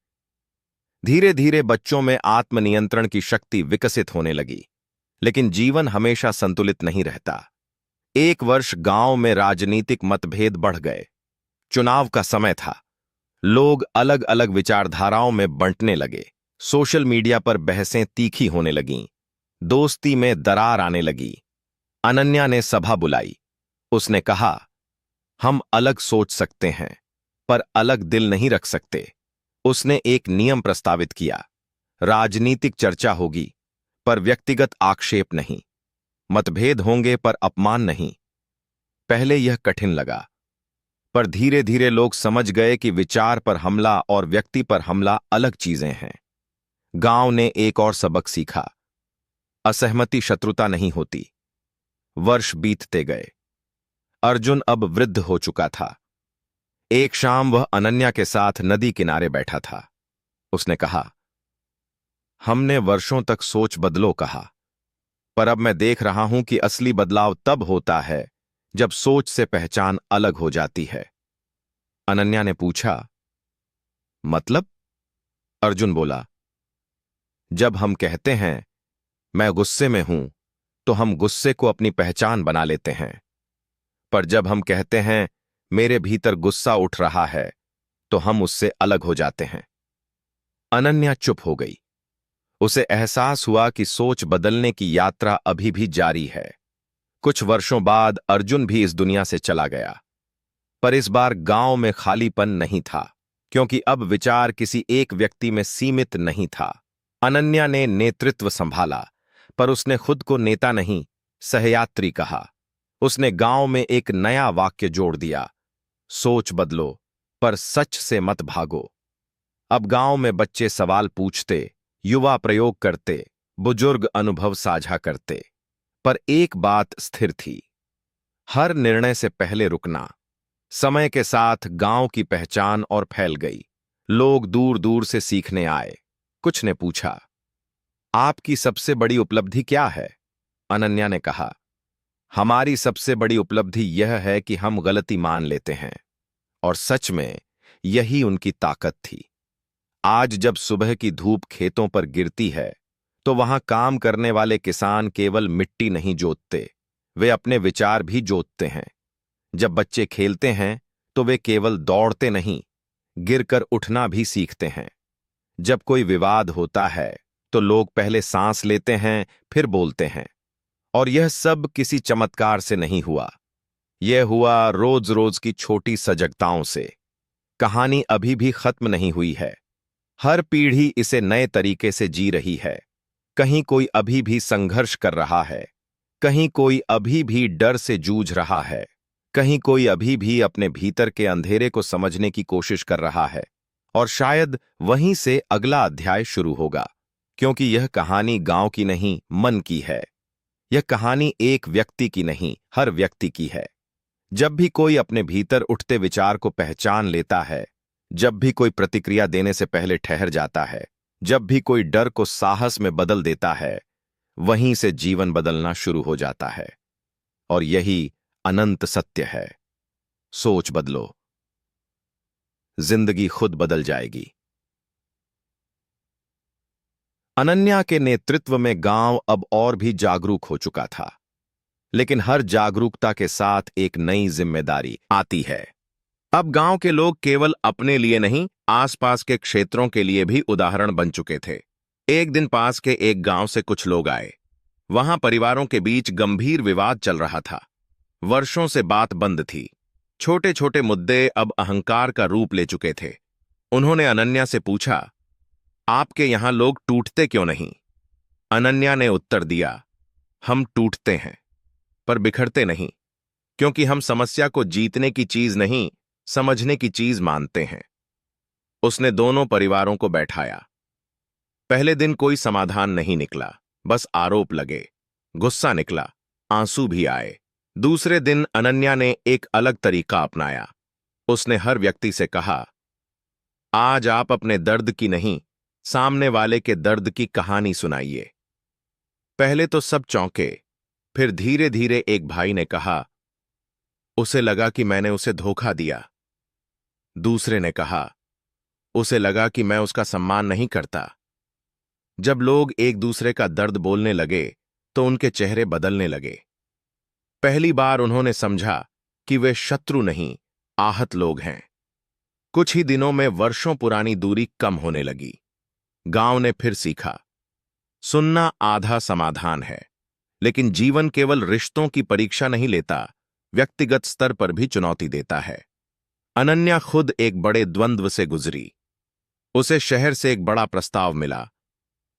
धीरे धीरे बच्चों में आत्मनियंत्रण की शक्ति विकसित होने लगी। लेकिन जीवन हमेशा संतुलित नहीं रहता। एक वर्ष गांव में राजनीतिक मतभेद बढ़ गए। चुनाव का समय था। लोग अलग अलग विचारधाराओं में बंटने लगे। सोशल मीडिया पर बहसें तीखी होने लगीं। दोस्ती में दरार आने लगी। अनन्या ने सभा बुलाई। उसने कहा, हम अलग सोच सकते हैं, पर अलग दिल नहीं रख सकते। उसने एक नियम प्रस्तावित किया, राजनीतिक चर्चा होगी, पर व्यक्तिगत आक्षेप नहीं। मतभेद होंगे पर अपमान नहीं। पहले यह कठिन लगा, पर धीरे धीरे लोग समझ गए कि विचार पर हमला और व्यक्ति पर हमला अलग चीजें हैं। गांव ने एक और सबक सीखा, असहमति शत्रुता नहीं होती। वर्ष बीतते गए। अर्जुन अब वृद्ध हो चुका था। एक शाम वह अनन्या के साथ नदी किनारे बैठा था। उसने कहा, हमने वर्षों तक सोच बदलो कहा, पर अब मैं देख रहा हूं कि असली बदलाव तब होता है जब सोच से पहचान अलग हो जाती है। अनन्या ने पूछा, मतलब? अर्जुन बोला, जब हम कहते हैं मैं गुस्से में हूं, तो हम गुस्से को अपनी पहचान बना लेते हैं। पर जब हम कहते हैं मेरे भीतर गुस्सा उठ रहा है, तो हम उससे अलग हो जाते हैं। अनन्या चुप हो गई। उसे एहसास हुआ कि सोच बदलने की यात्रा अभी भी जारी है। कुछ वर्षों बाद अर्जुन भी इस दुनिया से चला गया। पर इस बार गांव में खालीपन नहीं था, क्योंकि अब विचार किसी एक व्यक्ति में सीमित नहीं था। अनन्या ने नेतृत्व संभाला, पर उसने खुद को नेता नहीं, सहयात्री कहा। उसने गांव में एक नया वाक्य जोड़ दिया, सोच बदलो, पर सच से मत भागो। अब गांव में बच्चे सवाल पूछते, युवा प्रयोग करते, बुजुर्ग अनुभव साझा करते, पर एक बात स्थिर थी, हर निर्णय से पहले रुकना। समय के साथ गांव की पहचान और फैल गई। लोग दूर दूर से सीखने आए। कुछ ने पूछा, आपकी सबसे बड़ी उपलब्धि क्या है? अनन्या ने कहा, हमारी सबसे बड़ी उपलब्धि यह है कि हम गलती मान लेते हैं। और सच में यही उनकी ताकत थी। आज जब सुबह की धूप खेतों पर गिरती है, तो वहां काम करने वाले किसान केवल मिट्टी नहीं जोतते, वे अपने विचार भी जोतते हैं। जब बच्चे खेलते हैं, तो वे केवल दौड़ते नहीं, गिरकर उठना भी सीखते हैं। जब कोई विवाद होता है, तो लोग पहले सांस लेते हैं, फिर बोलते हैं। और यह सब किसी चमत्कार से नहीं हुआ, यह हुआ रोज रोज की छोटी सजगताओं से। कहानी अभी भी खत्म नहीं हुई है। हर पीढ़ी इसे नए तरीके से जी रही है। कहीं कोई अभी भी संघर्ष कर रहा है, कहीं कोई अभी भी डर से जूझ रहा है, कहीं कोई अभी भी अपने भीतर के अंधेरे को समझने की कोशिश कर रहा है। और शायद वहीं से अगला अध्याय शुरू होगा, क्योंकि यह कहानी गांव की नहीं, मन की है। यह कहानी एक व्यक्ति की नहीं, हर व्यक्ति की है। जब भी कोई अपने भीतर उठते विचार को पहचान लेता है, जब भी कोई प्रतिक्रिया देने से पहले ठहर जाता है, जब भी कोई डर को साहस में बदल देता है, वहीं से जीवन बदलना शुरू हो जाता है। और यही अनंत सत्य है। सोच बदलो, जिंदगी खुद बदल जाएगी। अनन्या के नेतृत्व में गांव अब और भी जागरूक हो चुका था, लेकिन हर जागरूकता के साथ एक नई जिम्मेदारी आती है। अब गांव के लोग केवल अपने लिए नहीं, आसपास के क्षेत्रों के लिए भी उदाहरण बन चुके थे। एक दिन पास के एक गांव से कुछ लोग आए। वहां परिवारों के बीच गंभीर विवाद चल रहा था। वर्षों से बात बंद थी। छोटे छोटे मुद्दे अब अहंकार का रूप ले चुके थे। उन्होंने अनन्या से पूछा, आपके यहां लोग टूटते क्यों नहीं? अनन्या ने उत्तर दिया, हम टूटते हैं, पर बिखरते नहीं, क्योंकि हम समस्या को जीतने की चीज नहीं, समझने की चीज मानते हैं। उसने दोनों परिवारों को बैठाया। पहले दिन कोई समाधान नहीं निकला, बस आरोप लगे, गुस्सा निकला, आंसू भी आए। दूसरे दिन अनन्या ने एक अलग तरीका अपनाया। उसने हर व्यक्ति से कहा, आज आप अपने दर्द की नहीं, सामने वाले के दर्द की कहानी सुनाइए। पहले तो सब चौंके, फिर धीरे धीरे एक भाई ने कहा, उसे लगा कि मैंने उसे धोखा दिया। दूसरे ने कहा, उसे लगा कि मैं उसका सम्मान नहीं करता। जब लोग एक दूसरे का दर्द बोलने लगे, तो उनके चेहरे बदलने लगे। पहली बार उन्होंने समझा कि वे शत्रु नहीं, आहत लोग हैं। कुछ ही दिनों में वर्षों पुरानी दूरी कम होने लगी। गांव ने फिर सीखा, सुनना आधा समाधान है, लेकिन जीवन केवल रिश्तों की परीक्षा नहीं लेता, व्यक्तिगत स्तर पर भी चुनौती देता है। अनन्या खुद एक बड़े द्वंद्व से गुजरी। उसे शहर से एक बड़ा प्रस्ताव मिला,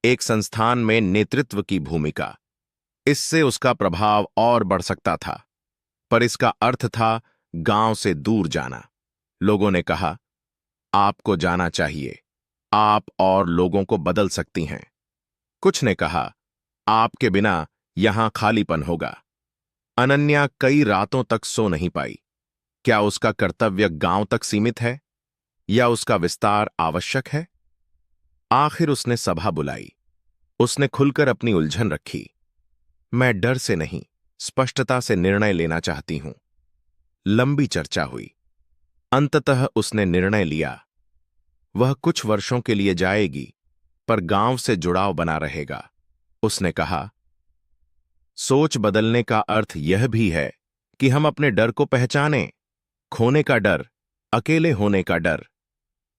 एक संस्थान में नेतृत्व की भूमिका। इससे उसका प्रभाव और बढ़ सकता था, पर इसका अर्थ था गांव से दूर जाना। लोगों ने कहा, आपको जाना चाहिए, आप और लोगों को बदल सकती हैं। कुछ ने कहा, आपके बिना यहां खालीपन होगा। अनन्या कई रातों तक सो नहीं पाई। क्या उसका कर्तव्य गांव तक सीमित है, या उसका विस्तार आवश्यक है? आखिर उसने सभा बुलाई। उसने खुलकर अपनी उलझन रखी। मैं डर से नहीं, स्पष्टता से निर्णय लेना चाहती हूं। लंबी चर्चा हुई। अंततः उसने निर्णय लिया। वह कुछ वर्षों के लिए जाएगी, पर गांव से जुड़ाव बना रहेगा। उसने कहा, सोच बदलने का अर्थ यह भी है कि हम अपने डर को पहचानें। खोने का डर, अकेले होने का डर।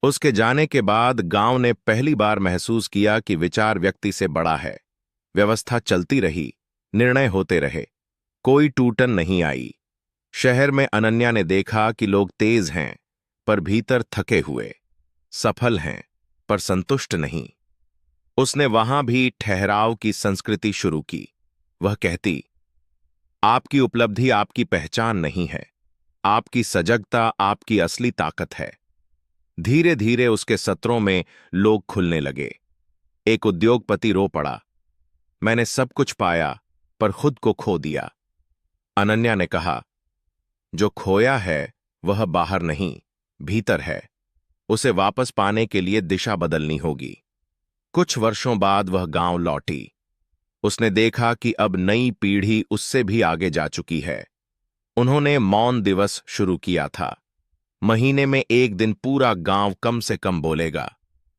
उसके जाने के बाद गांव ने पहली बार महसूस किया कि विचार व्यक्ति से बड़ा है। व्यवस्था चलती रही, निर्णय होते रहे, कोई टूटन नहीं आई। शहर में अनन्या ने देखा कि लोग तेज हैं, पर भीतर थके हुए, सफल हैं, पर संतुष्ट नहीं। उसने वहां भी ठहराव की संस्कृति शुरू की। वह कहती, आपकी उपलब्धि आपकी पहचान नहीं है, आपकी सजगता आपकी असली ताकत है। धीरे धीरे उसके सत्रों में लोग खुलने लगे। एक उद्योगपति रो पड़ा, मैंने सब कुछ पाया पर खुद को खो दिया। अनन्या ने कहा, जो खोया है वह बाहर नहीं, भीतर है। उसे वापस पाने के लिए दिशा बदलनी होगी। कुछ वर्षों बाद वह गांव लौटी। उसने देखा कि अब नई पीढ़ी उससे भी आगे जा चुकी है। उन्होंने मौन दिवस शुरू किया था। महीने में एक दिन पूरा गांव कम से कम बोलेगा।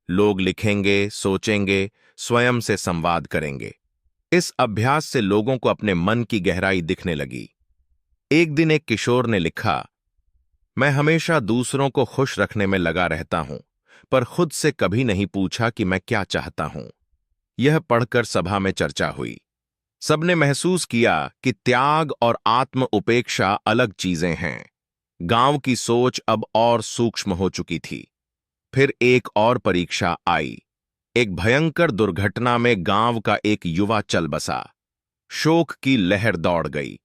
लोग लिखेंगे, सोचेंगे, स्वयं से संवाद करेंगे। इस अभ्यास से लोगों को अपने मन की गहराई दिखने लगी। एक दिन एक किशोर ने लिखा, मैं हमेशा दूसरों को खुश रखने में लगा रहता हूं, पर खुद से कभी नहीं पूछा कि मैं क्या चाहता हूं। यह पढ़कर सभा में चर्चा हुई। सबने महसूस किया कि त्याग और आत्म उपेक्षा अलग चीजें हैं। गांव की सोच अब और सूक्ष्म हो चुकी थी। फिर एक और परीक्षा आई। एक भयंकर दुर्घटना में गांव का एक युवा चल बसा। शोक की लहर दौड़ गई।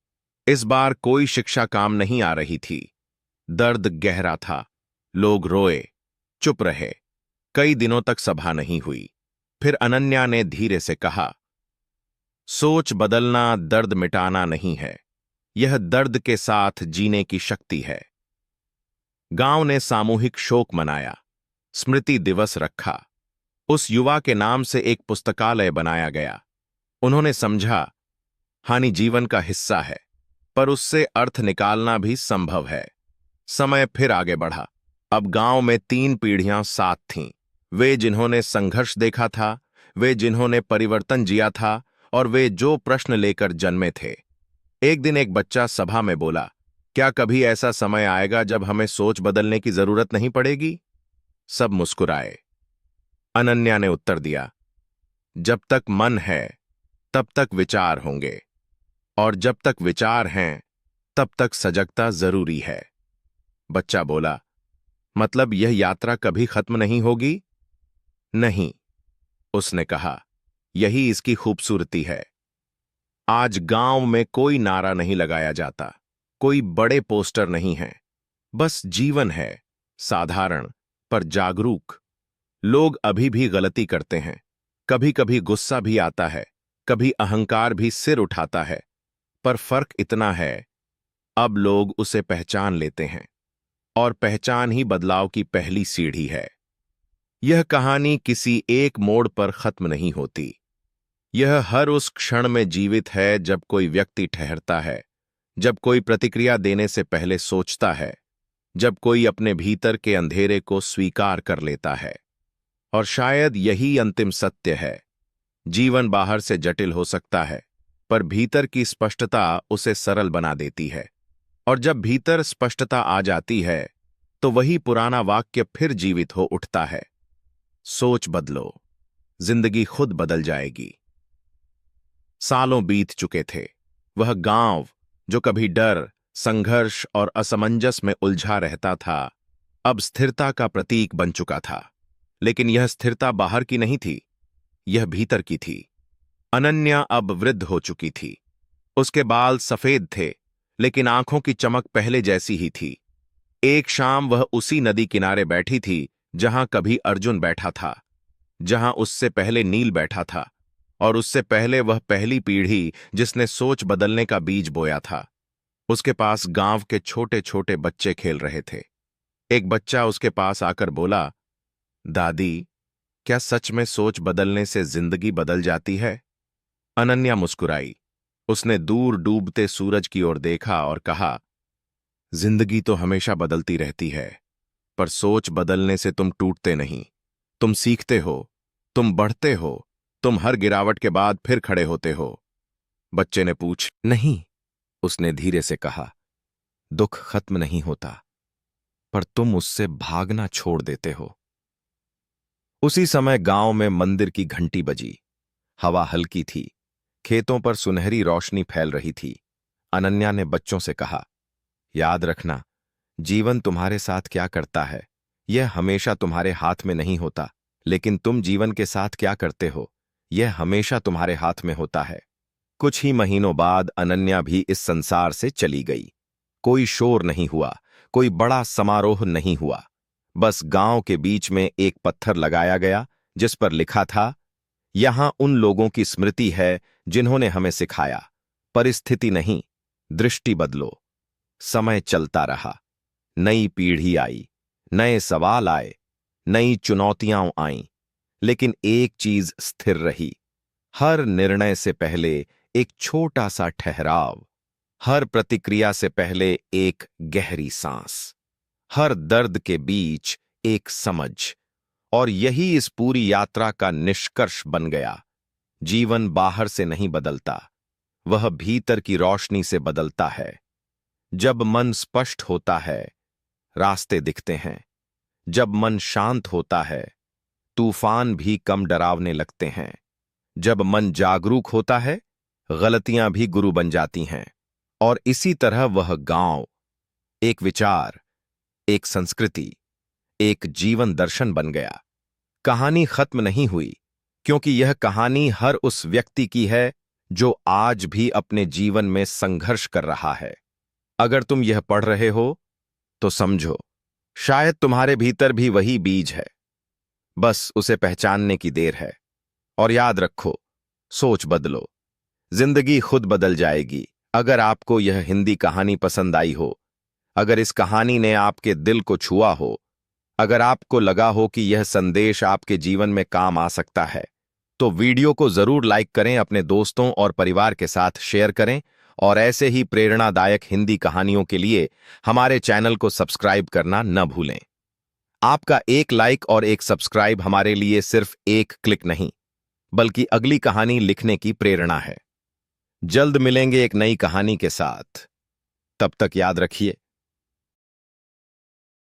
इस बार कोई शिक्षा काम नहीं आ रही थी। दर्द गहरा था। लोग रोए, चुप रहे। कई दिनों तक सभा नहीं हुई। फिर अनन्या ने धीरे से कहा, सोच बदलना दर्द मिटाना नहीं है, यह दर्द के साथ जीने की शक्ति है। गांव ने सामूहिक शोक मनाया, स्मृति दिवस रखा। उस युवा के नाम से एक पुस्तकालय बनाया गया। उन्होंने समझा, हानि जीवन का हिस्सा है, पर उससे अर्थ निकालना भी संभव है। समय फिर आगे बढ़ा। अब गांव में 3 पीढ़ियां साथ थीं। वे जिन्होंने संघर्ष देखा था, वे जिन्होंने परिवर्तन जिया था, और वे जो प्रश्न लेकर जन्मे थे। एक दिन एक बच्चा सभा में बोला, क्या कभी ऐसा समय आएगा जब हमें सोच बदलने की जरूरत नहीं पड़ेगी? सब मुस्कुराए। अनन्या ने उत्तर दिया, जब तक मन है तब तक विचार होंगे, और जब तक विचार हैं तब तक सजगता जरूरी है। बच्चा बोला, मतलब यह यात्रा कभी खत्म नहीं होगी? नहीं, उसने कहा, यही इसकी खूबसूरती है। आज गांव में कोई नारा नहीं लगाया जाता, कोई बड़े पोस्टर नहीं हैं, बस जीवन है, साधारण पर जागरूक। लोग अभी भी गलती करते हैं, कभी कभी गुस्सा भी आता है, कभी अहंकार भी सिर उठाता है, पर फर्क इतना है, अब लोग उसे पहचान लेते हैं, और पहचान ही बदलाव की पहली सीढ़ी है। यह कहानी किसी एक मोड़ पर खत्म नहीं होती। यह हर उस क्षण में जीवित है जब कोई व्यक्ति ठहरता है, जब कोई प्रतिक्रिया देने से पहले सोचता है, जब कोई अपने भीतर के अंधेरे को स्वीकार कर लेता है। और शायद यही अंतिम सत्य है। जीवन बाहर से जटिल हो सकता है, पर भीतर की स्पष्टता उसे सरल बना देती है। और जब भीतर स्पष्टता आ जाती है, तो वही पुराना वाक्य फिर जीवित हो उठता है, सोच बदलो, जिंदगी खुद बदल जाएगी। सालों बीत चुके थे। वह गांव जो कभी डर, संघर्ष और असमंजस में उलझा रहता था, अब स्थिरता का प्रतीक बन चुका था। लेकिन यह स्थिरता बाहर की नहीं थी, यह भीतर की थी। अनन्या अब वृद्ध हो चुकी थी। उसके बाल सफेद थे, लेकिन आंखों की चमक पहले जैसी ही थी। एक शाम वह उसी नदी किनारे बैठी थी जहां कभी अर्जुन बैठा था, जहां उससे पहले नील बैठा था, और उससे पहले वह पहली पीढ़ी जिसने सोच बदलने का बीज बोया था। उसके पास गांव के छोटे छोटे बच्चे खेल रहे थे। एक बच्चा उसके पास आकर बोला, दादी, क्या सच में सोच बदलने से जिंदगी बदल जाती है? अनन्या मुस्कुराई। उसने दूर डूबते सूरज की ओर देखा और कहा, जिंदगी तो हमेशा बदलती रहती है, पर सोच बदलने से तुम टूटते नहीं, तुम सीखते हो, तुम बढ़ते हो, तुम हर गिरावट के बाद फिर खड़े होते हो। बच्चे ने पूछ, नहीं, उसने धीरे से कहा, दुख खत्म नहीं होता, पर तुम उससे भागना छोड़ देते हो। उसी समय गांव में मंदिर की घंटी बजी। हवा हल्की थी, खेतों पर सुनहरी रोशनी फैल रही थी। अनन्या ने बच्चों से कहा, याद रखना, जीवन तुम्हारे साथ क्या करता है, यह हमेशा तुम्हारे हाथ में नहीं होता, लेकिन तुम जीवन के साथ क्या करते हो, यह हमेशा तुम्हारे हाथ में होता है। कुछ ही महीनों बाद अनन्या भी इस संसार से चली गई। कोई शोर नहीं हुआ, कोई बड़ा समारोह नहीं हुआ, बस गांव के बीच में एक पत्थर लगाया गया जिस पर लिखा था, यहां उन लोगों की स्मृति है जिन्होंने हमें सिखाया, परिस्थिति नहीं, दृष्टि बदलो। समय चलता रहा, नई पीढ़ी आई, नए सवाल आए, नई चुनौतियां आईं, लेकिन एक चीज स्थिर रही। हर निर्णय से पहले एक छोटा सा ठहराव, हर प्रतिक्रिया से पहले एक गहरी सांस, हर दर्द के बीच एक समझ। और यही इस पूरी यात्रा का निष्कर्ष बन गया। जीवन बाहर से नहीं बदलता, वह भीतर की रोशनी से बदलता है। जब मन स्पष्ट होता है, रास्ते दिखते हैं। जब मन शांत होता है, तूफान भी कम डरावने लगते हैं। जब मन जागरूक होता है, गलतियां भी गुरु बन जाती हैं। और इसी तरह वह गांव एक विचार, एक संस्कृति, एक जीवन दर्शन बन गया। कहानी खत्म नहीं हुई, क्योंकि यह कहानी हर उस व्यक्ति की है जो आज भी अपने जीवन में संघर्ष कर रहा है। अगर तुम यह पढ़ रहे हो तो समझो, शायद तुम्हारे भीतर भी वही बीज है, बस उसे पहचानने की देर है। और याद रखो, सोच बदलो, जिंदगी खुद बदल जाएगी। अगर आपको यह हिंदी कहानी पसंद आई हो, अगर इस कहानी ने आपके दिल को छुआ हो, अगर आपको लगा हो कि यह संदेश आपके जीवन में काम आ सकता है, तो वीडियो को जरूर लाइक करें, अपने दोस्तों और परिवार के साथ शेयर करें, और ऐसे ही प्रेरणादायक हिंदी कहानियों के लिए हमारे चैनल को सब्सक्राइब करना न भूलें। आपका एक लाइक और एक सब्सक्राइब हमारे लिए सिर्फ एक क्लिक नहीं, बल्कि अगली कहानी लिखने की प्रेरणा है। जल्द मिलेंगे एक नई कहानी के साथ। तब तक याद रखिए,